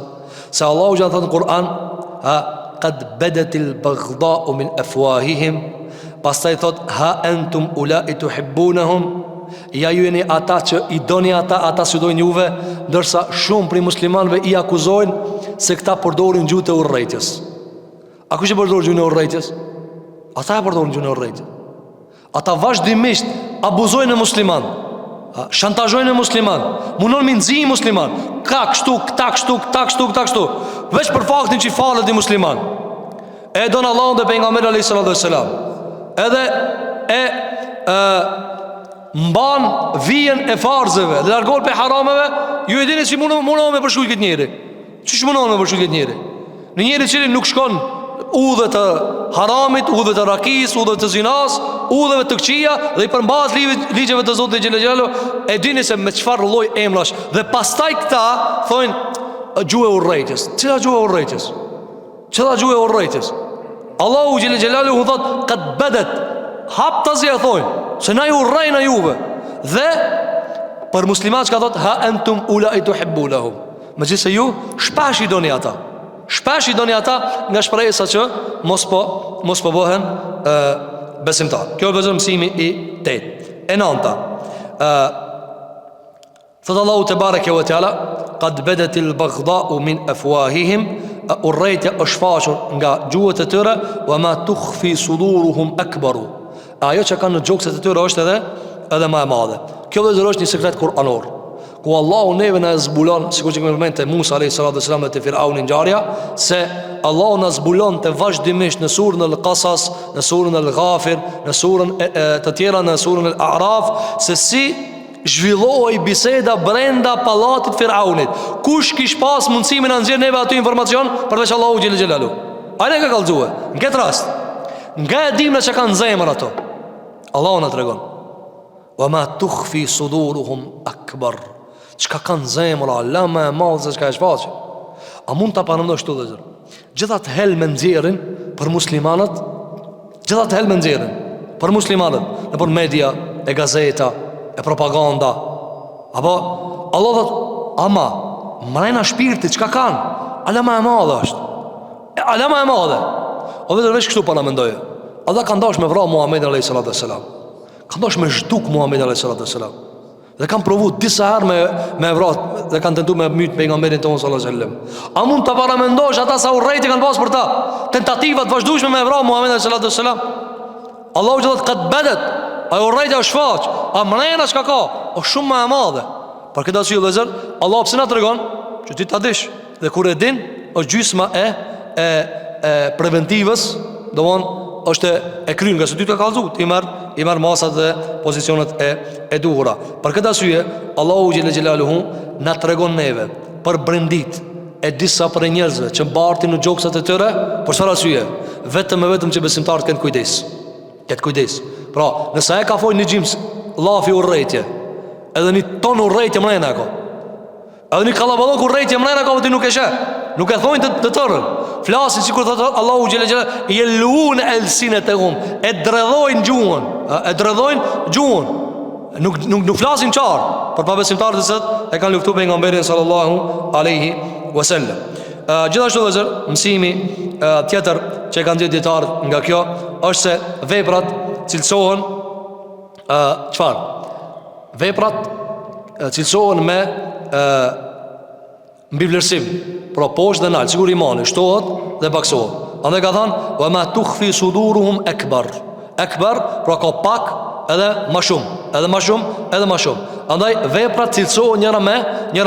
[SPEAKER 1] se Allahu gjithë thëtë në Kur'an qad bedetil baghda'u min afwahihim, pastaj thot ha entum ulai tuhibbunahum, ja ju jeni ata që i doni ata që dojnë juve, ndërsa shumë prej muslimanëve i akuzojnë se këta përdorin gjuhën e urrëties. A kush e përdor gjuhën e urrëties? Ata e përdorin gjuhën e urrëties. Ata vazhdimisht abuzojnë në musliman, shantazhojnë në musliman, mundon me nxi musliman, ka kështu, veç për faktin që i falet i musliman. E don Allahun dhe pejgamberi alayhis salam. Edhe mban vijen e farzeve dhe largohet pe harameve. Ju e dini si mundon me përshkruaj këtë njeri. Çish mundon me përshkruaj këtë njeri? Në njeri i cili nuk shkon udhë të haramit, udhë të rakis, udhë të zinas, udhëve të këqija, dhe i përmbas ligjeve të Zotit xhelel xhelalu, e dini se me çfarë lloj emrash. Dhe pastaj këta thonë gjuhë e urrëties. Cila gjuhë e urrëties? Cila gjuhë e urrëties? Allahu xhelel xhelalu u thot qad badat, hap tazi e thonë se na ju urrejna juve. Dhe për muslimanët ka thot ha antum ulai tuhibbunahum. Megjithëse ju shpesh i doni ata. Shpesh i doni ata nga shprehesa që mos po bëhen besimtar. Kjo është mësimi i 8. E 9. Thot Allahu te bareke ve teala qad badatil baghda'u min afwahihim, urrëtia është shfaqur nga gjuhët e tyre, wa ma tukhfi suduruhum akbaru. Ajo që kanë në gjokset e tyre është edhe më e madhe. Kjo është një sekret kuranor, ku Allahu neve në zbulon, sikur që kemi përmendur te Musa alayhis salam dhe te Firaunin ngjarja, se Allahu na zbulon te vazhdimisht në surën Al-Qasas, në surën Al-Ghafir, në surën të tjera, në surën Al-A'raf, se si zhvillohej biseda brenda pallatit Firaunit. Kush kish pas mundësimin na nxjerr neve aty informacion përveç Allahu xhelel xhelalu? Ai ne ka kallxuar. Në këtë rast, nga e dimna që kanë zemër ato, Allahu na tregon wa ma tukhfi suduruhum akbar. Çka kanë zemra, la më e madhe se çka e shfaqin. A mund ta parandosh këtu vëllazër? Gjithat helme nxjerrin për muslimanët, gjithat helme nxjerrin për muslimanët nëpër media, e gazeta, e propaganda. Apo Allah thot, ama mrena shpirtit çka kanë? Ala më e madhe është. Ala më e madhe. O vetë vesh kështu para mendoje. Allah ka ndash me vrah Muhamedit alayhis salam. Ka ndash me zhduk Muhamedit alayhis salam. Dhe kanë provu disa herë me vrat dhe kanë tentuar me myt pejgamberin tonë sallallahu alaihi wasallam. A mund ta paramendosh ata sa urrëti kanë pas për ta? Tentativat vazhdueshme me vrat Muhamedit sallallahu alaihi wasallam. Allahu thotë qad badat, ai urrëti është shfaq, a mrena çka ka? O shumë më e madhe. Për këtë arsye vëllazër, Allah pse na tregon që ti ta dish, dhe kur e din, është gjysma e preventivës, domthon është e kryen nga se ty të ka kallzu, ti i merr masat dhe pozicionet e duhura. Për këtë arsye Allahu xhelel xhelaluhu na tregon neve për brendit e disa për njerëzve që mbartin në gjoksat e tyre, për çfarë arsye? Vetëm që besimtarët kanë kujdes. Ketë kujdes. Pra, nëse ai ka folë një xhims llafi urrëtie, edhe një ton urrëtie mrena ka. Edhe një kallaballok urrëtie mrena ka, ti nuk e sheh. Nuk e thonë të tërën. Flasin sikur thotë Allahu xhelel xhelal, yelun alsinatahum, e dredhojnë gjuhën. Nuk flasin qartë për pabesimtarët që e kanë luftuar pejgamberin sallallahu alaihi wasallam. Gjithashtu vëllazër, mësimi tjetër që kanë dhënë dietarët nga kjo është se veprat cilësohen çfarë? Veprat cilësohen me mbi vlerësim, pra poshtë dhe nalë, sigur imani, shtohet dhe paksohet. Andaj ka thënë, wa ma tukhfi suduruhum akbar. Akbar, pra ka pak edhe më shumë, edhe më shumë, edhe më shumë. Andaj veprat cilësohen njëra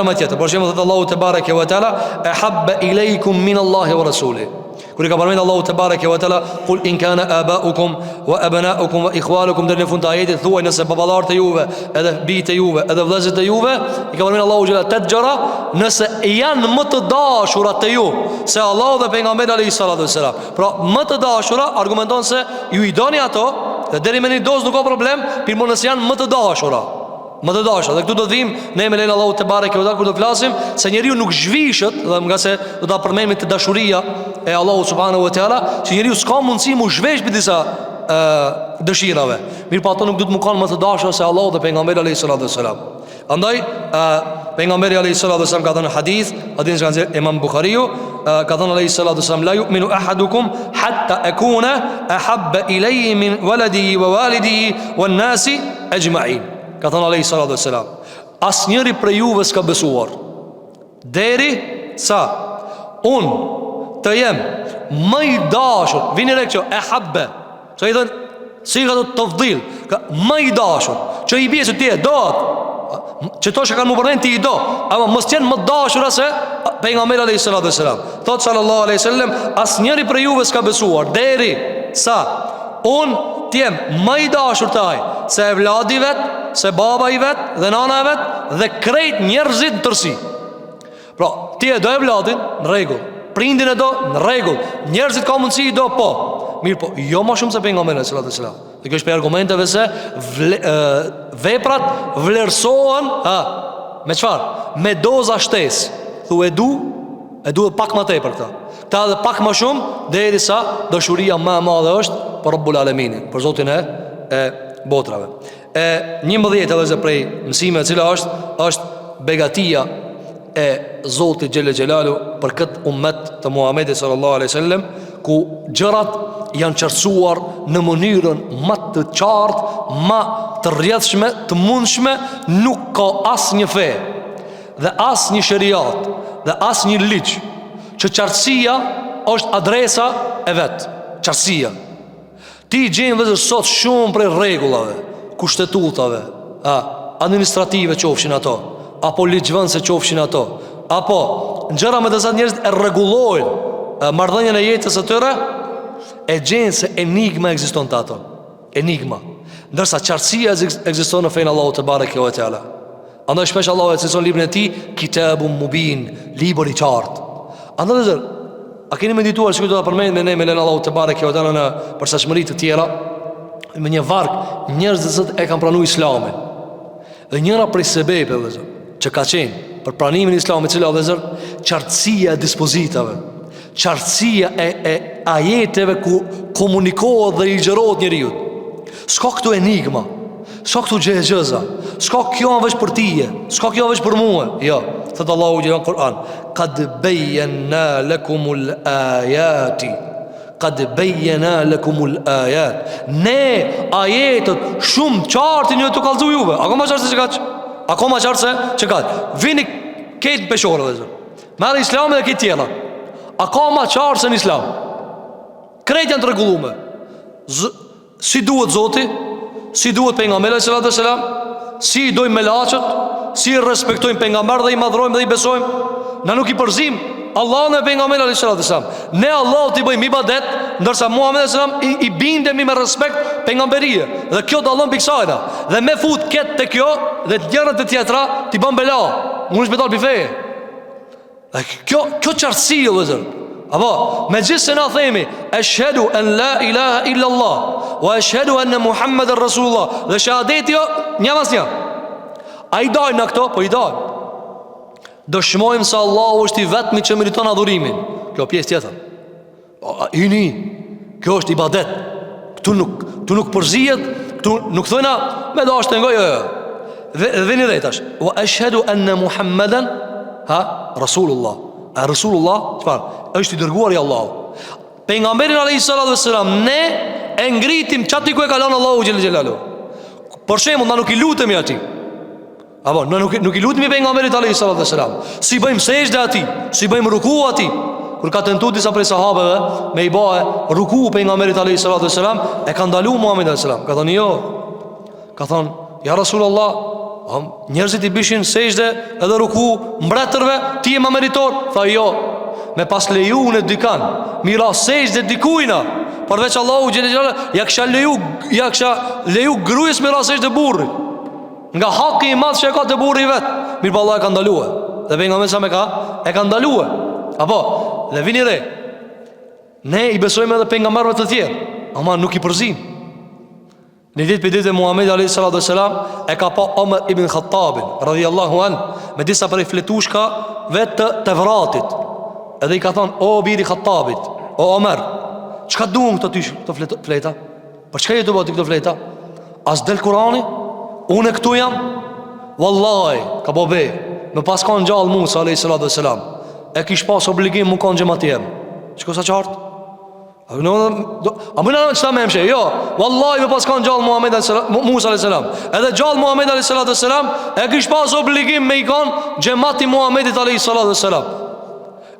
[SPEAKER 1] me tjetër. Për shembull, thot Allahu te bareke ve teala, ahabba ileikum min Allahi wa rasuli. Kur I ka përmend Allahu te bareke ve teala, "Qul in kana aba'ukum wa abna'ukum wa ikhwanukum", deri në fund të ajetit thuaj nëse baballarët e juve, edhe bijtë e juve, edhe vëllezërit e juve, I ka përmend Allahu xhela tet gjëra, nëse janë më të dashurat te ju se Allahu dhe pejgamberi alayhi salatu wasalam. Pra më të dashura argumenton se ju I doni ato, dhe deri me një dozë nuk ka problem, pirë nëse janë më të dashura. Më të dashur. Dhe këtu do të vim ne me lenin Allahu te bareke ve teala kur do flasim se njeriu nuk zhvishet, dhe nga se do ta përmendemi të dashuria e Allahu subhanahu wa taala, që njeriu s'ka mundësi mu zhvesh për disa dëshirave. Mirë, po ato nuk do të më kanë më të dashur se Allahu dhe pejgamberi alayhi salatu wasalam. Andaj pejgamberi alayhi salatu wasalam ka thënë hadith që ka thënë Imam Buhariu, ka thënë alayhi salatu wasalam, la yu'minu ahadukum hatta akuna ahabba ilayhi min waladihi wa walidihi wan nasi ajma'in. Ka thënë alayhi salatu wassalam, asnjëri prej juve s'ka besuar deri sa unë të jem më I dashur. Vini re kjo e habbe, që I thënë si ka të vdil, më I dashur, që I bje që ti e doat, që to që kanë më përnen ti I do, ama mës tjenë më dashur se pejgamberi alayhi salatu wassalam. Thotë sallallahu alayhi sallam, asnjëri prej juve s'ka besuar deri sa unë t'jem më I dashur të aj se e vladi vet, se baba I vet dhe nana e vet dhe krejt njerëzit në tërsi. Pra, ti e do e vladin, në regull, prindin e do, në regull, njerëzit ka mundësi I do, po. Mirë, po, jo ma shumë se pejgamberi sallallahu alaihi wasallam. Dhe kjo është për argumenteve se veprat vlerësohen me çfarë? Me doza shtesë. Thu e du pak më tepër këta. Ta edhe pak më shumë, derisa dashuria më e madhe është për Rabbul Alaminin, për Zotin e botrave. 11 edhe prej mësime e cila është begatia e Zotit Gjelle Gjelalu për këtë ummet të Muhamedit sallallahu alaihi wasallam, ku gjërat janë qartësuar në mënyrën më të qartë, më të rrjedhshme, të mundshme. Nuk ka asnjë fe dhe asnjë shariat dhe asnjë ligj që qartësia është adresa e vet. Qartësia. Ti gjen vëzër sot shumë prej rregullave, kushtetutave, administrative qofshin ato, apo ligjvënëse qofshin ato, apo gjëra me të sa njerëzit e rregullojnë marrëdhënien e jetës së tyre, e gjenë se enigma ekziston të ato. Enigma. Ndërsa qartësia ekziston në fejnë Allahu te bareke ve teala. Andaj shpesh Allahu e cilëson librin e tij Kitabun Mubin, libër I qartë. Andaj dhe zërë, a keni medituar që këtë da përmejnë me ne me lenë Allahu te bareke ve teala në përshtatshmëri të tjera, me një varg njerëzit e kanë pranu Islamin. Dhe njëra prej sebeve dhe zërë, që ka qenë për pranimin Islamit, cila dhe zërë, qartësia e dispozitave, qartësia e ajeteve ku komunikohet dhe I gjërohet njeriut. S'ka këtu enigma, s'ka këtu gjëza, s'ka kjo në veç për tije, s'ka kjo në veç për muë. Jo, thëtë Allahu gjithë në Kur'an, qad bejena lekumul ajati, qad bejena lekumul ajat. Ne ajetët shumë qartë një të kalzu juve. Ako ma qartë se që kaqë? Ako ma qartë se që kaqë? Vini ketë peshore dhe zërë, merë Islami dhe ketë tjera. A ka ma qarë se në Islam? Krejt janë të regullume. Si duhet Zoti, si duhet pejgamberi sallallahu alaihi wasallam, si I dojmë melaqët, si I respektojmë pejgamber dhe I madhrojmë dhe I besojmë. Na nuk I përzim Allah në pejgamberi sallallahu alaihi wasallam. Ne Allah t'i bëjmë ibadet, ndërsa Muhamedi sallallahu alaihi wasallam I bindemi me respekt pejgamberie. Dhe kjo dallon piksajna. Dhe me fut ketë të kjo dhe të gjërët të tjetra t'i bën bela. Unë shpetal bifeje. Kjo qartësi e vëzër. Apo, me gjithë se na themi Eshhedu en la ilaha illa Allah wa eshhedu enne Muhammeden Rasulullah, dhe shahadeti jo një mas një. A I dajnë në këto? Po I dajnë. Dëshmojmë se Allah është I vetmi që meriton adhurimin. Kjo pjesë tjetër. Kjo është ibadet. Këtu nuk përzijet, këtu nuk thojna me da është të ngoj. Dhe vini dhejtash wa eshhedu enne Muhammeden Rasulullah. A Rasulullah është I dërguar I Allahu. Pejgamberin alayhi salatu wassalam ne e ngritim çati ku e ka lënë Allahu xhel xhelalu. Për shembull, na nuk I lutemi atij. Apo nuk I lutemi pejgamberit alayhi salatu wassalam. Si bëjmë sejdë atij, si bëjmë ruku atij. Kur ka tentuar disa prej sahabeve me I bëe ruku pejgamberit alayhi salatu wassalam, e ka ndaluar Muhamedi alayhi salam. Ka thënë jo. Ka thënë ja Rasulullah, njerëzit I bishin sejdë edhe ruku mbretërve, ti je më meritor. Tha jo. me pas leju në dykan, mira sejsh dhe dikujna, përveç Allahu xhelal, ja kisha leju grujës me rasësh të burrit. Nga haki i madh që e ka të burri vet. Mirë, Allah e ka ndaluar. Dhe pejgamberi sa e ka ndaluar. Apo, dhe vini re. Ne i besojmë edhe pejgamberëve të tjerë, ama nuk i përzim. Në ditë për ditë Muhamedi alayhi salatu wasalam e ka pa Omer ibn Khattabin radhiyallahu an me disa prej fletushkave të Tevratit. Edhe i ka thonë: "O biri Khattabit, o Omer, çka duan këto fleta? Për çka je të bëti këto fleta? As del Kurani? Unë këtu jam. Wallahi, ka bobe. Me pas kanë gjallë Musa alayhi salatu wasalam. E kish pas obligim mu kanë xhamatiem. Çka sa qartë? A më në qëta me mshe? Jo, wallahi me pas kanë gjallë Musa a.s. Edhe gjallë Muhammed a.s. e kish pas obligim me i kanë gjemati Muhammedit a.s.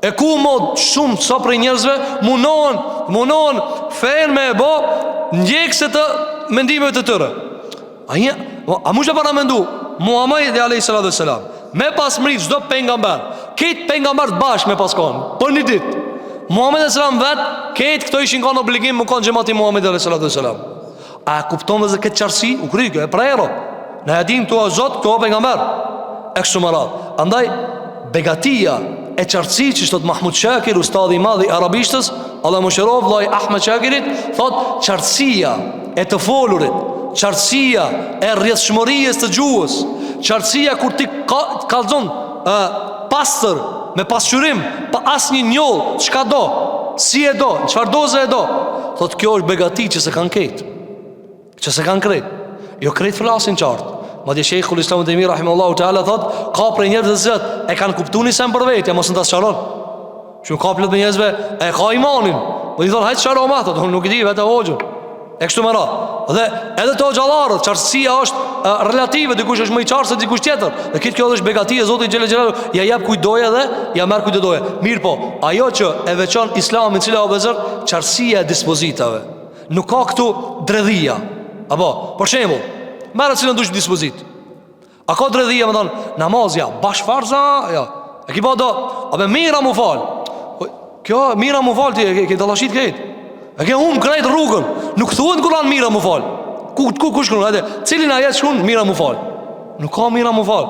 [SPEAKER 1] E ku mod shumë sa prej njerëzve munohen fejnë me e bo ndjekse të mendimeve të tëre. A mu shë para mendu Muhammed a.s. me pas mrit çdo pejgamber, këtë pejgamber të bashkë me pas kanë për një ditë. Muhammed a.s. vetë, këtë këto ishin kanë obligim më kanë gjemati Muhammed a.s. A kupton dhe këtë qarësi? U krykë, e prejero. Në jetim të o zotë, të o pejgamber. E kështu më radhë. Andaj, begatia e qarësi që shtot Mahmud Shakir, ustadi i madhi arabishtës, Allah më shërov, vllai Ahmed Shakirit, thot qarësia e të folurit, qarësia e rrjedhshmërisë të gjuhës, qarësia kur ti kallzon pastër me pasqyrim, pa asnjë njoll, çka do, si e do, çfarë doze e do. Thot kjo është begati që se kanë ketë, që se kanë krejt. Jo krejt flasin qartë. Madje Sheikhul Islam Ibn Taymiyah rahimahullahu taala thot, ka prej njerëzve zot e kanë kuptuar sen për vetë, mos ndas çaron. Shumë ka plot me njerëzve e ka imanin. Po i thon hajt çaro ma, thot unë nuk e di vetë hoxhën. E kështu më radh. Dhe edhe to xhallarët, qartësia është relative, dikush është më i qartë se dikush tjetër. Dhe këtë kjo është begati e Zotit xhelal xhelal, ja jap kujt doja dhe ja merr kujt doja. Mirë po, ajo që e veçon Islamin, cila o vezër, qartësia e dispozitave. Nuk ka këtu dredhia. Apo, për shembull, merr cilën dush dispozit. A ka dredhia, më thon, namazja bash farza, ja. E ki pa do, a be mira mu fal. Kjo mira mu fal ti, ke dallashit këtë. E ke krejt rrugën. Nuk thuhet Kur'an mira mu fal. Ku shkruan atë? Cilin ajet shkruan mira mu fal? Nuk ka mira mu fal.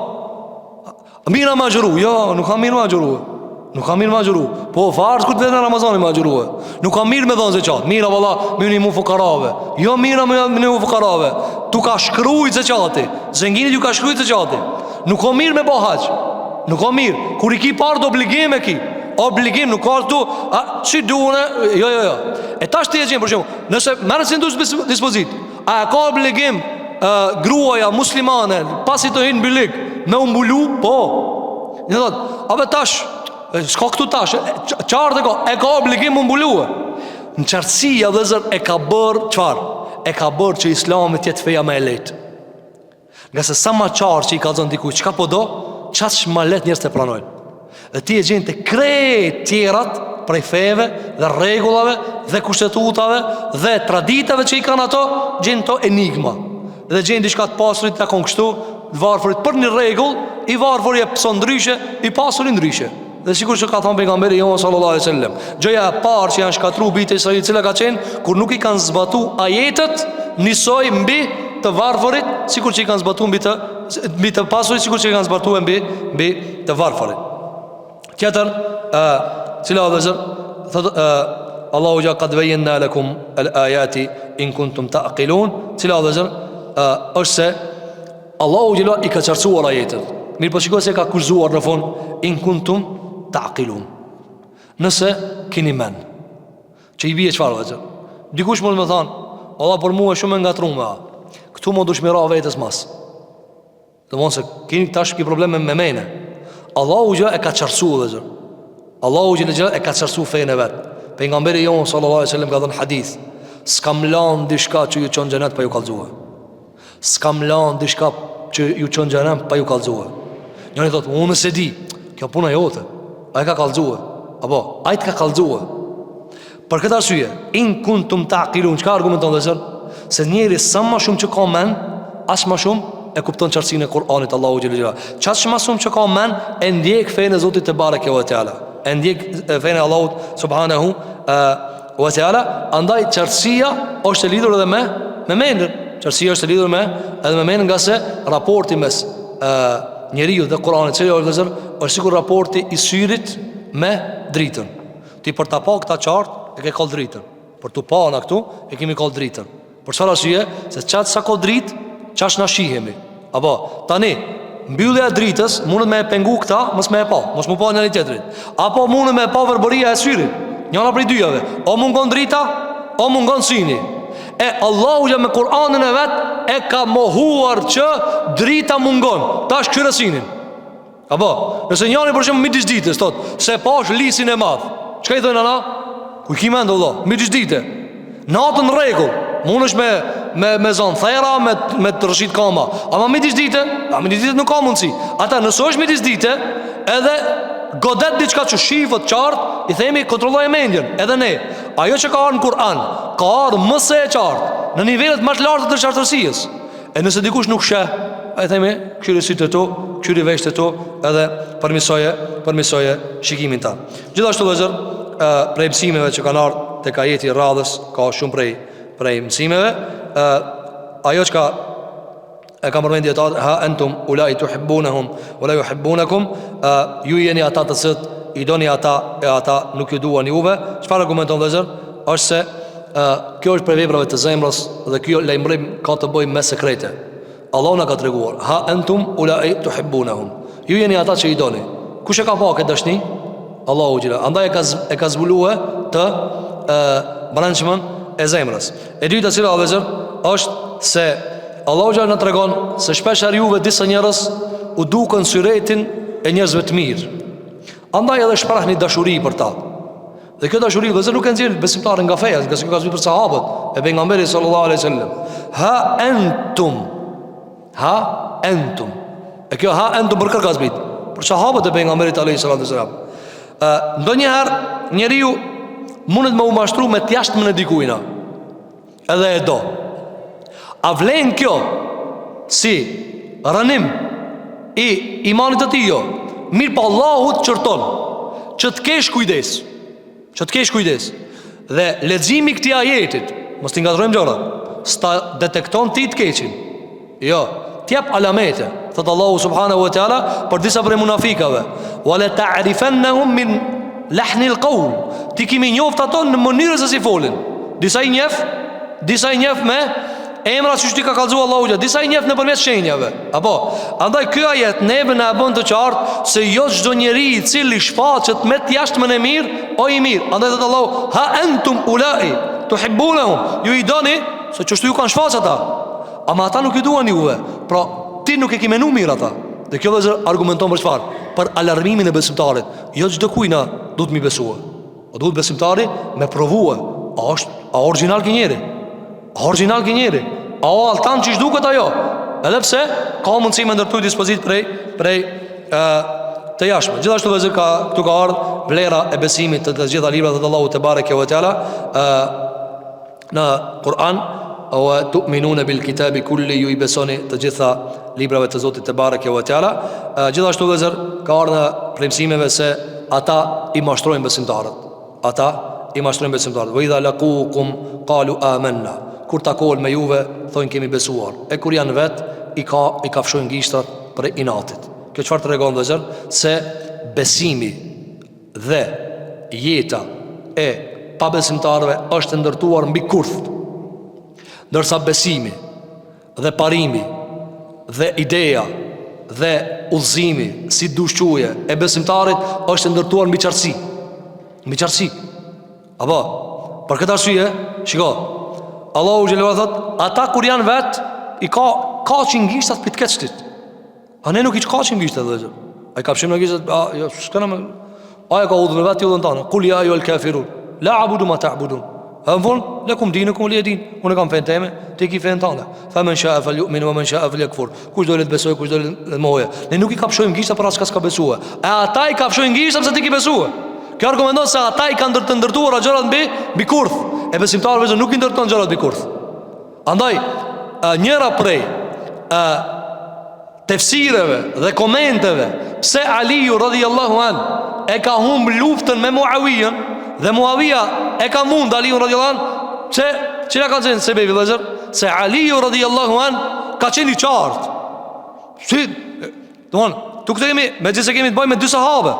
[SPEAKER 1] Mira ma xhuru, jo, nuk ka mira ma xhuru. Nuk ka mirë ma xhuru. Po farz kur të vetë në Ramazani ma xhuru. Nuk ka mirë me dhënë zeqat. Mira valla, më mu fukarave. Jo mira më mu fukarave. Tu ka shkruajt zeqati. Zenginit ju ka shkruajt zeqati. Nuk ka mirë me hax. Nuk ka mirë. Kur i ki parë obligim e ki. Obligim nuk ka tu, çi duone, jo. E tash ti e gjen për shembull, nëse merret si ndos dispozit, a ka obligim gruaja muslimane pasi të hyjnë mbylik me u mbulu? Po. Ne thot, a ve tash, s'ka këtu tash, qartë e ka obligim u mbulue. Në qartësia vëllezër e ka bërë çfarë? E ka bërë që Islami të jetë feja më e lehtë. Nga se sa më qartë që i ka thënë dikuj çka po do, çaq më lehtë njerëzit e pranojnë. Dhe ti e gjen të krejt tjerat prej feve dhe rregullave dhe kushtetutave dhe traditave që i kanë ato, gjen to enigma. Dhe gjen diçka të pasurit ta kon kështu, të varfërit për një rregull, i varfëri e pson ndryshe, i pasuri ndryshe. Dhe sikur që ka thënë pejgamberi jon sallallahu alaihi wasallam, gjëja e parë që janë shkatruar bijtë e Israilit, cila ka qenë kur nuk i kanë zbatuar ajetet, nisoj mbi të varfërit, sikur që i kanë zbatuar mbi të pasurit, sikur që i kanë zbatuar mbi të varfërit. Tjetër, cila vëzër, Allahu gja qad bayyana lakum al-ayati in kuntum ta'qilun. Cila vëzër, është se Allahu gjelua i ka qartësuar ajetet. Mirë po shikoj se ka kurzuar në fund in kuntum ta'qilun. Nëse keni men. Që i bie çfarë vëzër? Dikush mund të më thonë, Allah për mua shumë e ngatruar. Këtu mund të shmira vetes mas. Domthon se keni tash ki probleme me mene. Allahu gjë e ka qartësuar vëzër. Allahu gjë e ka qartësuar fejën e vet. Pejgamberi jon sallallahu alaihi wasallam ka thënë hadith, s'kam lan diçka që ju çon xhenet pa ju kallzuar. S'kam lan diçka që ju çon xhenet pa ju kallzuar. Njëri thotë, unë se di, kjo puna jote. Ai ka kallzuar. Apo, ai të ka kallzuar. Për këtë arsye, in kuntum ta'qilun, çka argumenton vëzër? Se njeri sa më shumë që ka men, as më shumë e kupton qartësinë e Kur'anit Allahu xhelal xhelal. Çfarë më shumë që ka men e ndjek fenë e Zotit te bareke ve teala. e ndjek fenë e Allahut subhanahu wa taala. Andaj çartësia është e lidhur edhe me mendjen. Çartësia është e lidhur edhe me mendjen, nga se raporti mes njeriu dhe Kuranit, është sikur raporti i syrit me dritën. Ti për ta pa këta qartë e ke kall dritën. Për tu pa na këtu e kemi kall dritën. Për çfarë arsye? Se çat sa ko dritë, çash na shihemi. Apo tani mbyllja e dritës mundet me e pengu këta, mos me e pa, mos mu pa njëri tjetrin. Apo mundet me e pa verbëria e syrit. Njëra prej dyjave. O mungon drita, o mungon syni. E Allahu ja me Kur'anin e vet e ka mohuar që drita mungon. Tash kyre synin. Apo, nëse njëri për shembull midis ditës thot se pash lisin e madh. Çka i thon ana? Ku i mend Allah? Midis ditë. Natën rregull. Mundesh me zon thera, me të rrshit kama. Ama midis ditë, midis ditë nuk ka mundsi. Ata nëse është midis ditë, edhe godet diçka që shifët qartë, i themi kontrolloj mendjen. Edhe ne, ajo që ka ardhur në Kur'an, ka ardhur më së qartë, në nivelet më të larta të qartësisë. E nëse dikush nuk sheh, ai themi kyri sytë to, kyri veshtë to, edhe përmirësoje shikimin ta. Gjithashtu vëllezër, prej mësimeve që kanë ardhur tek ajeti i radhës, ka shumë prej mësimeve, ajo që e kam përmendë dietar, ha antum ulai tuhibbunahum wala yuhibbunakum, ju jeni ata të cilët i doni ata e ata nuk ju duan juve. Çfarë argumenton vëllezër? Është se kjo është për veprave të zemrës dhe kjo lajmërim ka të bëjë me sekrete. Allahu na ka treguar, ha antum ulai tuhibbunahum, ju jeni ata që i doni. Kush e ka pa këtë dashni? Allahu xhela. Andaj e ka zbuluar të branchmën e zemrës. E dyta cila vëllezër është se Allahu xhela na tregon se shpesh juve disa njerëz u duken syretin e njerëzve të mirë. Andaj edhe shprehni dashuri për ta. Dhe kjo dashuri vëllezër nuk e nxjerr besimtarën nga feja, nga ka zbritur për sahabët e pejgamberit sallallahu alaihi wasallam. Ha antum. E kjo ha antum për kërka zbrit për sahabët e pejgamberit alaihi sallallahu alaihi wasallam. Ndonjëherë njeriu mundet me u mashtru me të jashtëmën e dikujna, edhe e do. A vlen kjo si rënim i imanit të tij? Jo. Mirë pa Allahu të qërton që të kesh kujdes, dhe leximi i këtij ajetit, mos t'i ngatrojmë gjëra, sta detekton ti të keqin. Jo, t'jap alamete, thot Allahu subhanahu wa taala për disa prej munafikave, wala ta'rifannahum min lahnil qawl, ti kimi njoft ato në mënyrën se si folin. Disa i njef me emrat që ti ka kallëzuar Allahu xha, disa i njef nëpërmes shenjave. Apo, andaj ky ajet neve na bën të qartë se jo çdo njeri i cili shfaqet me të jashtëmën e mirë, o i mirë. Andaj thot Allahu, ha antum ulai tuhibbunahum, ju i doni se çështu ju kanë shfaqur ata, ama ata nuk ju duan juve. Pra ti nuk e ke menuar mirë ata. Dhe kjo vëllazër argumenton për çfarë? Për alarmimin e besimtarit. Jo çdo kujna duhet mi besua. O duhet besimtari me provue, a original kinjeri? A original kinjeri? A o altan që shduket ajo? Edhe pse ka mundësi me ndërtuj dispozit prej të jashme. Gjithashtu vëllazër këtu ka ardhur vlera e besimit të gjitha librat e Allahut te bareke ve teala në Kur'an, wa tu'minuna bil kitabi kulli, ju i besoni të gjitha librave të Zotit te bareke ve teala. Gjithashtu vëllazër ka ardhur prej mësimeve se ata i mashtrojnë besimtarët. Wa idha laqukum qalu amanna, kur takohen me juve thonë kemi besuar. E kur janë vet i kafshojnë gishtat për inatit. Kjo çfarë tregon vëllazër? Se besimi dhe jeta e pabesimtarëve është ndërtuar mbi kurth, ndërsa besimi dhe parimi dhe ideja dhe udhëzimi si dushquje e besimtarit është ndërtuar mbi qartësi. Apo, për këtë arsye, shiko, Allahu xhelalu thot, ata kur janë vet i kaqin gishtat për të keqtit. A ne nuk i kaqin gishtat vëllazër. Ai kapshim në gishtat, jo, s'kana më. Ai ka udhën vet udhën tonë. Qul ya ayyuhal kafirun, la a'budu ma ta'budun. Anfun lakum dinukum li din. Unë kam fen teme, ti ke fen tënde. Fa man sha'a falyu'min wa man sha'a falyakfur. Kush do të besojë, kush do të mohojë. Ne nuk i kapshojmë gishtat për askas ka besuar. E ata i kapshojnë gishtat pse ti ke besuar. Kjo argumenton se ata i kanë ndërtuar gjërat mbi kurth. E besimtarëve nuk i ndërton gjërat mbi kurth. Andaj njëra prej tefsireve dhe komenteve pse Aliu radhiyallahu an e ka humb luftën me Muawijen dhe Muawija e ka mund Aliu radhiyallahu an, pse çka ka qenë sebebi vëllazër? Se Aliu radhiyallahu an ka qenë i qartë. Si, tu këtë kemi, me gjithë se kemi të bëjmë me dy sahabe,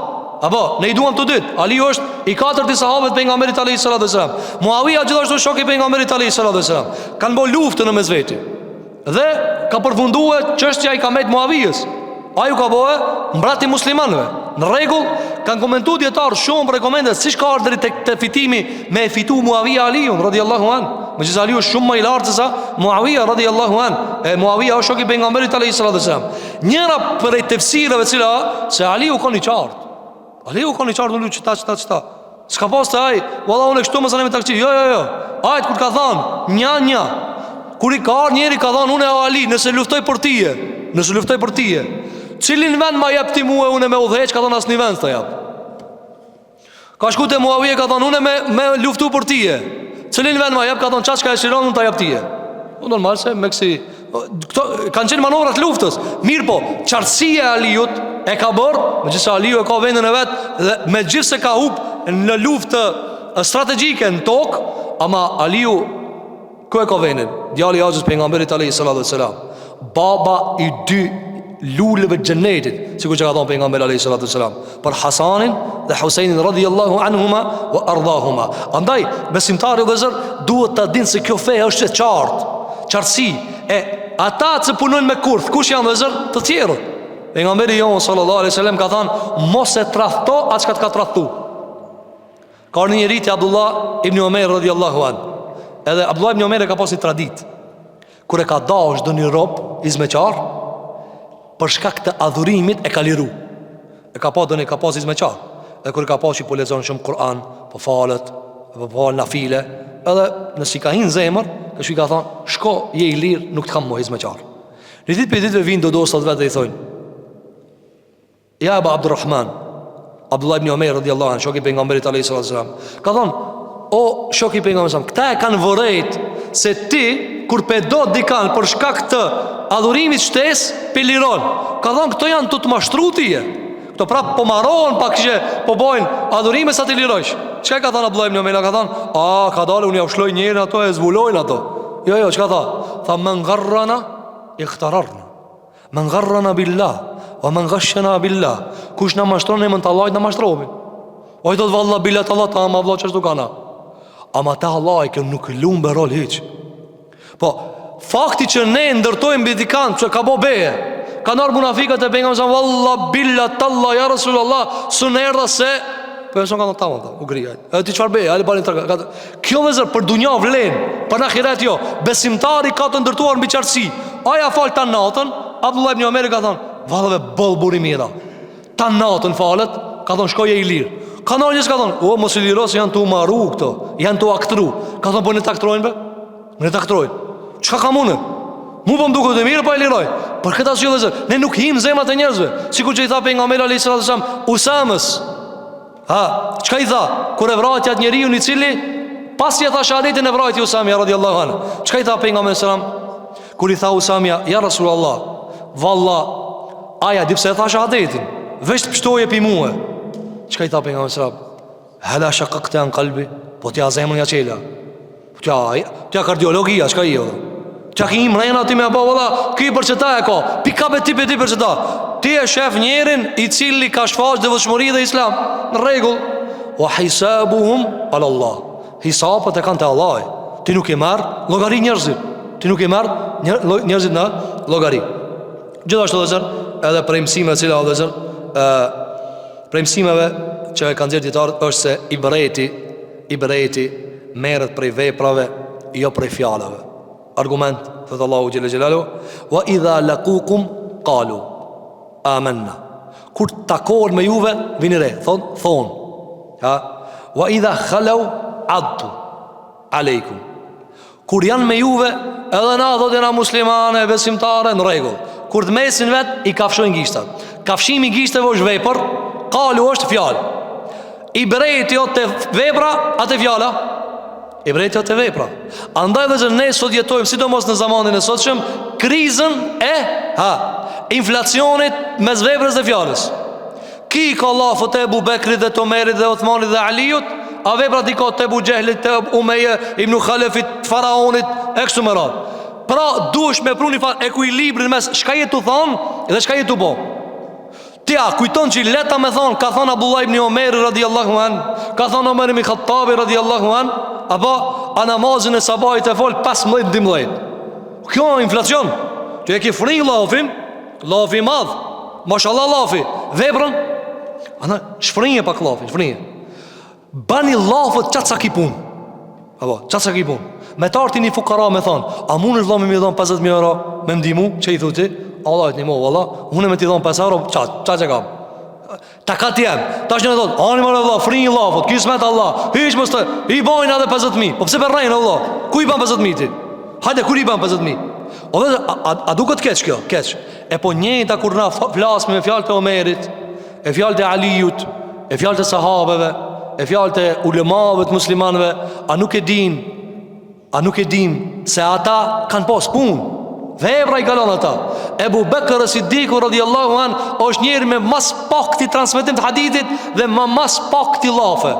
[SPEAKER 1] apo, ne i duam të dytë. Aliu është i katërt i sahabëve të pejgamberit alayhi salatu wasalam. Muawija gjithashtu shok i pejgamberit alayhi salatu wasalam. Kanë bërë luftën në mes veti. Dhe ka përfunduar çështja i kamet Muawijës. Ai u ka bëu mbrati muslimanëve. Në rregull, kanë komentuar dietar shumë për komentet siç ka ardhur te fitimi me e fitu Muawija Aliun radhiyallahu an. Megjithëse Aliu është shumë më i lartë se sa Muawija radhiyallahu an. Muawija është shok i pejgamberit alayhi salatu wasalam. Njëra prej tefsireve cila se Aliu ka një qartë. Aliu ka një qartë në çta. S'ka pas të ai, valla unë kështu mos anë me taksi. Jo. Ajt kur ka thënë një. Kur i ka ardhur njëri ka thënë unë e Ali, nëse luftoj për ti. Cilin vend ma jep ti mua unë me udhëheq, ka thënë asnjë vend të jap. Ka shku te Muawija ka thënë unë me luftu për ti. Cilin vend ma jep, ka thënë çka e shiron unë ta jap ti. Normal se me kësi këto kanë qenë manovrat luftës. Mirë po, qartësia e Aliut e ka bërë, megjithëse Aliu e ka vendin e vet dhe megjithëse ka hub në luftë strategjike në tokë, ama Aliu ku e ka vendin? Djali i Hazrit pejgamberit alayhi salatu wasalam, baba i dy luleve të xhenetit, sikur që ka thënë pejgamberi alayhi salatu wasalam për Hasanin dhe Husajnin radhiyallahu anhuma wa ardahuma. Andaj besimtari vëzër duhet ta dinë se kjo fe është e qartë, qartësi e ata që punojnë me kurth, kush janë vëzër? Të tjerët. Pejgamberi jon sallallahu alaihi wasallam ka thënë mos e tradhto atë çka të ka tradhtu. Ka një njeri te Abdullah ibn Umayr radhiyallahu anhu. Edhe Abdullah ibn Umayr ka pasur tradit. Kur e ka dash do një rob izmeqar, për shkak të adhurimit e ka liru. E ka pa doni ka pas izmeqar. Dhe kur ka pas i po lexon shumë Kur'an, po falet, po fal nafile, edhe nëse ka hin zemër, kështu i ka thonë, shko je i lirë, nuk të kam më izmeqar. Në ditë për ditëve vinë dodostat vetë dhe i thonë, ja Aba Abdurrahman, Abdullah ibn Umayr radhiyallahu anhu, shoku i pejgamberit alayhi salatu wasalam, ka thonë, o shoku i pejgamberit, këta e kanë vërejt se ti kur pedo dikan për shkak të adhurimit shtesë pe liron. Ka thonë këto janë të mashtrutie. Këto prap po marrohen pak që po bojnë adhurime sa ti lirojsh. Çka ka thënë Abdullah ibn Umayr? Ka thënë, ka dalë unë ja ushloj njërin ato e zbulojnë ato. Jo, çka tha? Tha men gharrana ikhtararna. Men gharrana billah wa men ghashana billah. Kush na mashtron ne mund të Allahit na mashtrohen. Oj do të valla billah Allah ta ama valla çështë kana. Ama ta Allah që nuk lumbe rol hiç. Po, fakti që ne ndërtojmë bidikant që ka bo beje, ka nërë munafikat e pejgamberit sa valla billah talla ya Rasulullah, sun erdha se person ka thonë u grija. Ti çfarë beje? Hajde bani tregë. Kjo vëzër për dunja vlen, për ahiret jo. Besimtari ka të ndërtuar mbi qartësi. Aja fal tan natën, Abdullah ibn Umayr ka thonë, vallave boll burimi era. Tan natën falet, ka thonë shkoje i lirë. Ka nërë njës ka thonë, o mos i liros janë tu maru këto, janë tu aktru. Ka thonë po ne taktrojnë be? Ne taktrojnë. Çka ka mune? Mu po më duket e mirë pa e liroj. Për këtë arsye vëllezër, ne nuk him zemrat e njerëzve. Sikur që i tha pejgamberi alayhis salam Usamës. Çka i tha? Kur e vrati atë njeriu i cili pasi e tha shahadetin e vrati Usami radhiyallahu anhu. Çka i tha pejgamberi sallam? Kur i tha Usamia, ja Rasulullah, valla aja di pse e tha shahadetin. Veç të pështoje pi mua. Çka i tha pejgamberi sallam? Hala shaqaqta an qalbi, po t'ja zemrën ja çela. Tja kardiologia, çka i jo? Qa ki im rejna ti me apo valla, ki për qëta e ka, pika be ti për qëta. Ti e shef njerin i cili ka shfaq dhe vëshmëri dhe islam. Në regull, wa hisabuhum ala Allah. Hisapët e kanë të Allah. Ti nuk e marë logari njerëzit. Ti nuk e marë njerëzit në logari. Gjithashtu dhe zër, edhe prej mësime cila dhe zër, prej mësimeve që e kanë zirë ditarët është se i brejti merët prej veprave, jo prej fjalave. Argument, thëtë Allahu Gjelle Gjelalu, wa idha lakukum qalu amanna. Kur takohen me juve, vini re, thonë. Wa idha khalau addu alejkum. Kur janë me juve, edhe na thotë jena muslimane, besimtare, në regull. Kur të mesin vet, i kafshojnë gishtat. Kafshimi gishtave është vepër, qalu është fjallë. I brejti o të vepra, atë fjalla i brejti o të vepra. Andaj dhe zërë ne sot jetojmë, sidomos në zamanin e sotshëm, krizën inflacionit mes veprës dhe fjalës. Ki ka lafët e Ebu Bekrit dhe Tomerit dhe Uthmanit dhe Aliut, a veprat i ka të Ebu Gjehlit, të Umeje, Ibnu Khalefit, të Faraonit, e kështu me radhë. Pra duesh me pru një farë ekuilibrin mes shka jetu thonë dhe shka jetu bo. Tja, kujton që leta me thonë, ka thonë Abdullah ibn Omeri radiallahu an, ka thonë Omer ibn Khattabi radiallahu an, apo a namazin e sabahit e fol 15-12. Kjo në inflacion. Që e ki fri lafin, lafi madh, mashallah lafi, veprën, ana shfrinje pak lafin, shfrinje. Bani lafët qatë sa ki pun. Apo, qatë sa ki pun. Me të arti një fukara me thonë, a mund është vla me mi dhonë 50.000 euro me ndimu, që i thuti? Allah e të një mo, valla, unë me ti dhonë 5 euro, qatë që kam. Ta ka t'jem, ta është një thotë, ani mërë vla, fri një lafët, kismet Allah, hish më stë, i bojnë edhe 50.000, po pse për rejnë Allah, ku i ban 50.000 ti? Hajde, kur i ban 50.000? O dhe, a duket keq kjo, keq. E po njëta kur na flasme me fjallë të Omerit, e fjallë të Aliut, e fjallë të sahabeve, e fjallë të ulemave të muslimanve, a nuk e din se ata kanë pas punë. Vepra i kalon ata. Ebu Bekër Siddiku radiallahu an është njeri me mas pak të transmetim të hadithit dhe mas pak të lafe.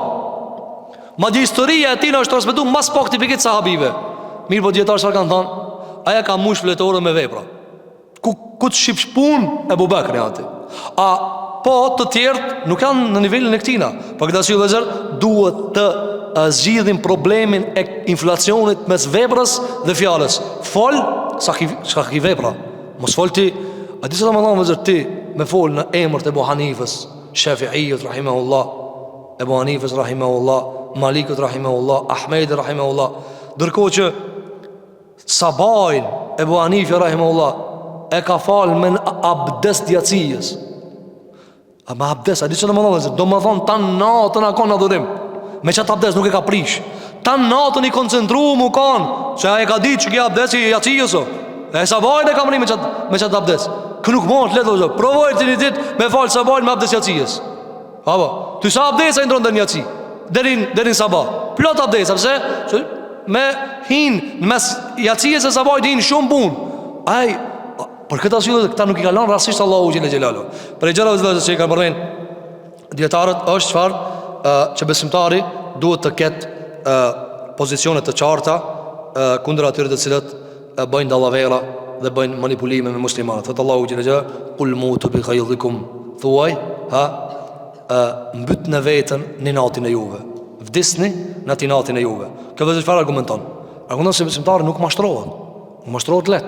[SPEAKER 1] Madje historia e tina është transmetu mas pak të pikit sahabive. Mirë po djetarë çfarë kanë thonë? Aja ka mush fletore me vepra. Ku të shqipsh punë Ebu Bekëri ati. A po të tjertë nuk janë në nivelin e këtina. Për këtë arsye vëllezër, duhet të zgjidhim problemin e inflacionit mes veprës dhe fjalës. Fol sa ki vepra. Mos fol ti, a di se ta më thonë vëllezër ti me fol në emër të Ebu Hanifës, Shafi'ijut rahimahullah, Ebu Hanifës rahimahullah, Malikut rahimahullah, Ahmedit rahimahullah, ndërkohë që sabajin Ebu Hanifi rahimahullah e ka fal me abdes djacijës. A me abdes, a di që të më thonë, do më thonë ta natën a konë adhurim. Me qatë abdes nuk e ka prish. Ta natën i koncentru mu konë, që a e ka ditë që ki abdes i jacijës o. E sabajin e ka mëri me qatë abdes. Kë nuk mund të letë, provojë të një ditë me falë sabajin me abdes jacijës. Apo, ty sa abdes e ndronë dhe një jaci derin sabah. Plot abdes, apse me hinë në mes jacijës e sabajt hinë shumë punë. Aj, për këtë asyllë këta nuk i kalon rasisht Allahu Gjellë Gjellalu. Për e gjera vëzëve që i ka përmen djetarët është çfarë që besimtari duhet të ketë pozicionet të qarta kundër atyre të cilët bëjnë dallavera dhe bëjnë manipulime me muslimanët. Thëtë Allahu Gjellë Gjellalu, kul mutu bi ghajdhikum, thuaj, mbyt në vetën një natin e juve, vdisni në ti natin e juve. Kjo vëzër farë argumenton. Argumenton se besimtari nuk mashtrohet. Nuk mashtrohet let.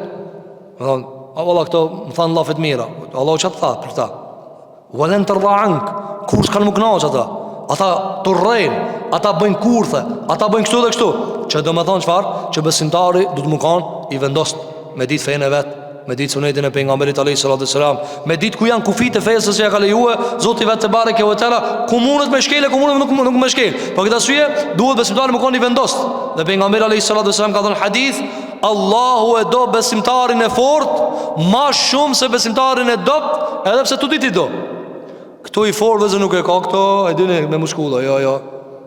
[SPEAKER 1] Më thonë, a valla këto më thanë lafet mira. Allah që të tha për ta. Valen të rda ankë, kur s'kanë më knaqë ata. Ata të rrejnë, ata bëjnë kurthe, ata bëjnë kështu dhe kështu. Që do më thonë qëfar, që besimtari du të më kanë i vendost me ditë fejnë e vetë, me ditë sunetin e pejgamberit alayhi salatu wasalam, me ditë ku janë kufit e fesës që ja ka lejuar Zoti vetë te bareke ve teala, ku mundet me shkelë, ku mundet nuk me shkelë. Për këtë arsye duhet besimtari të mos i vendost. Dhe pejgamberi alayhi salatu wasalam ka thënë hadith, Allahu e do besimtarin e fortë më shumë se besimtarin e dopt, edhe pse tudit i do. Kto i fortë vëzë nuk e ka këto, e dini me muskulla, jo.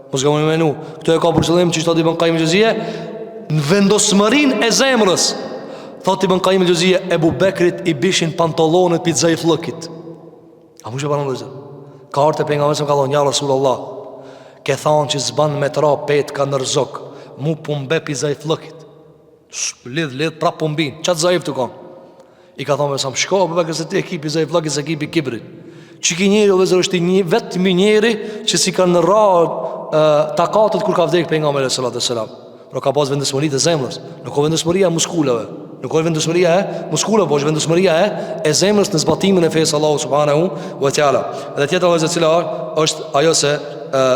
[SPEAKER 1] Mos gamë menu. Kto e ka për qëllim çështë di bën Qaim el-Juzeyy në vendosmërinë e zemrës. Thot Ibn Qaim el-Juzeyy, Ebu Bekrit i bishin pantallonët pizzai flëkit. A mund të bëjmë ndonjë? Ka ardhur pejgamberi ka thonë ja Rasulullah, ke thonë që s'ban me tra pet ka në rzok, mu pumbe pizzai flëkit. Lidh prap pumbin. Çat zaif të kon. I ka thonë sa shko Abu Bekr se ti ekipi pizzai flëkit se ekipi kibrit. Çiki njëri vëzër është një vetëm njëri që si kanë rrah takatet kur ka vdek pejgamberi sallallahu alaihi wasallam. Por ka pas vendosmëri të zemrës, nuk ka vendosmëria e muskulave. Nuk ka vendosmëria e muskulave, por është vendosmëria e zemrës në zbatimin e fesë Allahu subhanahu wa taala. Dhe tjetra vëzë cila është ajo se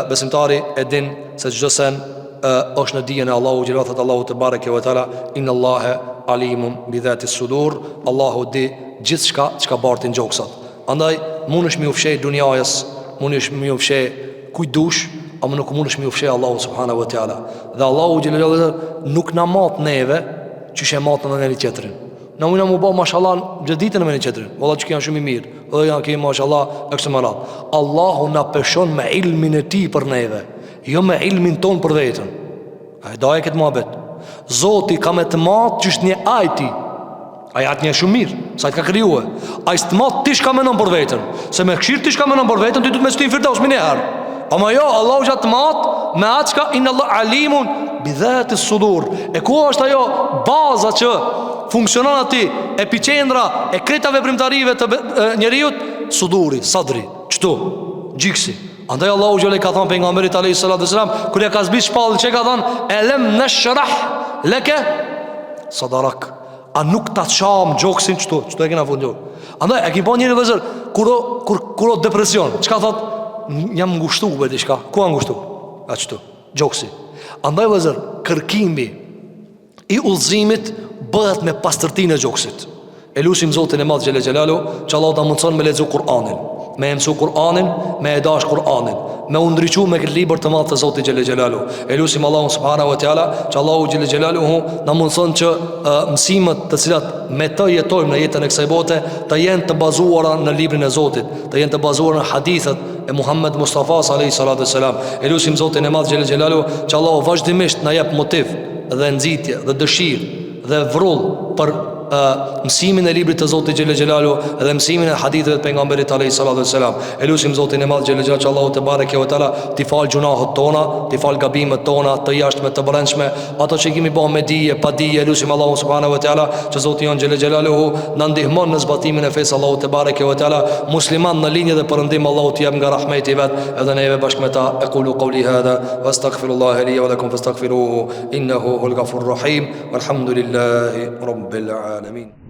[SPEAKER 1] besimtari e din se çdo sen është në dijen e Allahu xhelalu thot Allahu te bareke ve taala inna Allaha alimun bi dhati sudur, Allahu di gjithçka çka bartin gjoksat. Andaj mundesh mi ufshej dunjajës, mundesh mi ufshej kujdush, ama nuk mundesh mi ufshej Allahu subhanahu wa taala. Dhe Allahu xhelalu nuk na mat neve që she matën në njëri tjetërin. Në mujna mu ba mashallah gjithë ditën në njëri tjetërin. Valla që janë shumë i mirë, dhe janë kemi mashallah e kështë më ratë. Allahu na peshon me ilmin e ti për neve, jo me ilmin ton për vetën. A e daje këtë muhabet. Zoti ka me të matë që është një ajti. Ai atë një shumë mirë, sa të ka krijuar. Ai s'tmat ti shka menon për veten. Se me këshir ti shka menon për veten, ti duhet me shtin firdaus më herë. Ama jo, Allahu gjatë mat me atë çka inna Allah alimun bi dhati sudur. E ku është ajo baza që funksionon aty, epicendra e kreta veprimtarive të njeriut? Suduri, sadri, çto? Gjiksi. Andaj Allahu xhole ka thënë pejgamberit alayhis salam, kur ja ka zbrit shpallën, çka ka thënë? Elem nashrah laka sadarak. A nuk ta çam gjoksin çto? Çto e kena fundi? Andaj e ke bën njëri vëzër kur depresion, çka thot? Jam ngushtuar me diçka. Ku a ngushtuar? A çto? Gjoksi. Andaj vëzër, kërkimi i udhëzimit bëhet me pastërtinë e gjoksit. E lutim Zotin e Madh xhel xhelalu, që Allah ta mundson me lexu Kur'anin, me mësu Kur'anin, me e dash Kur'anin, me u ndriçu me këtë libër të madh të Zotit xhel xhelalu. E lutim Allahun subhanahu wa taala, që Allahu xhel xhelaluhu na mundson që mësimet të cilat me të jetojmë në jetën e kësaj bote të jenë të bazuara në librin e Zotit, të jenë të bazuara në hadithet e Muhammed Mustafa alayhi salatu wassalam. E lutim Zotin e Madh xhel xhelalu, që Allahu vazhdimisht na jep motiv dhe nxitje dhe dëshirë dhe vrull për mësimin e librit të Zotit xhel xhelalu dhe mësimin e haditheve të pejgamberit alayhi salatu wassalam. E lutim Zotin e Madh xhel xhelalu, që Allahu te bareke ve teala t'i fal gjunahët tona, t'i fal gabimet tona të jashtme të brendshme, ato që kemi bën me dije, pa dije. Lutim Allahu subhanahu wa taala që Zoti jon xhel xhelalu na ndihmon në zbatimin e fesë Allahu te bareke ve teala, musliman në linjë dhe perëndim Allahu t'i jap nga rahmeti i vet, edhe neve bashkë me ta. Aqulu qawli hadha wastaghfirullaha li wa lakum fastaghfiruhu innahu huwal ghafurur rahim walhamdulillahi rabbil alamin.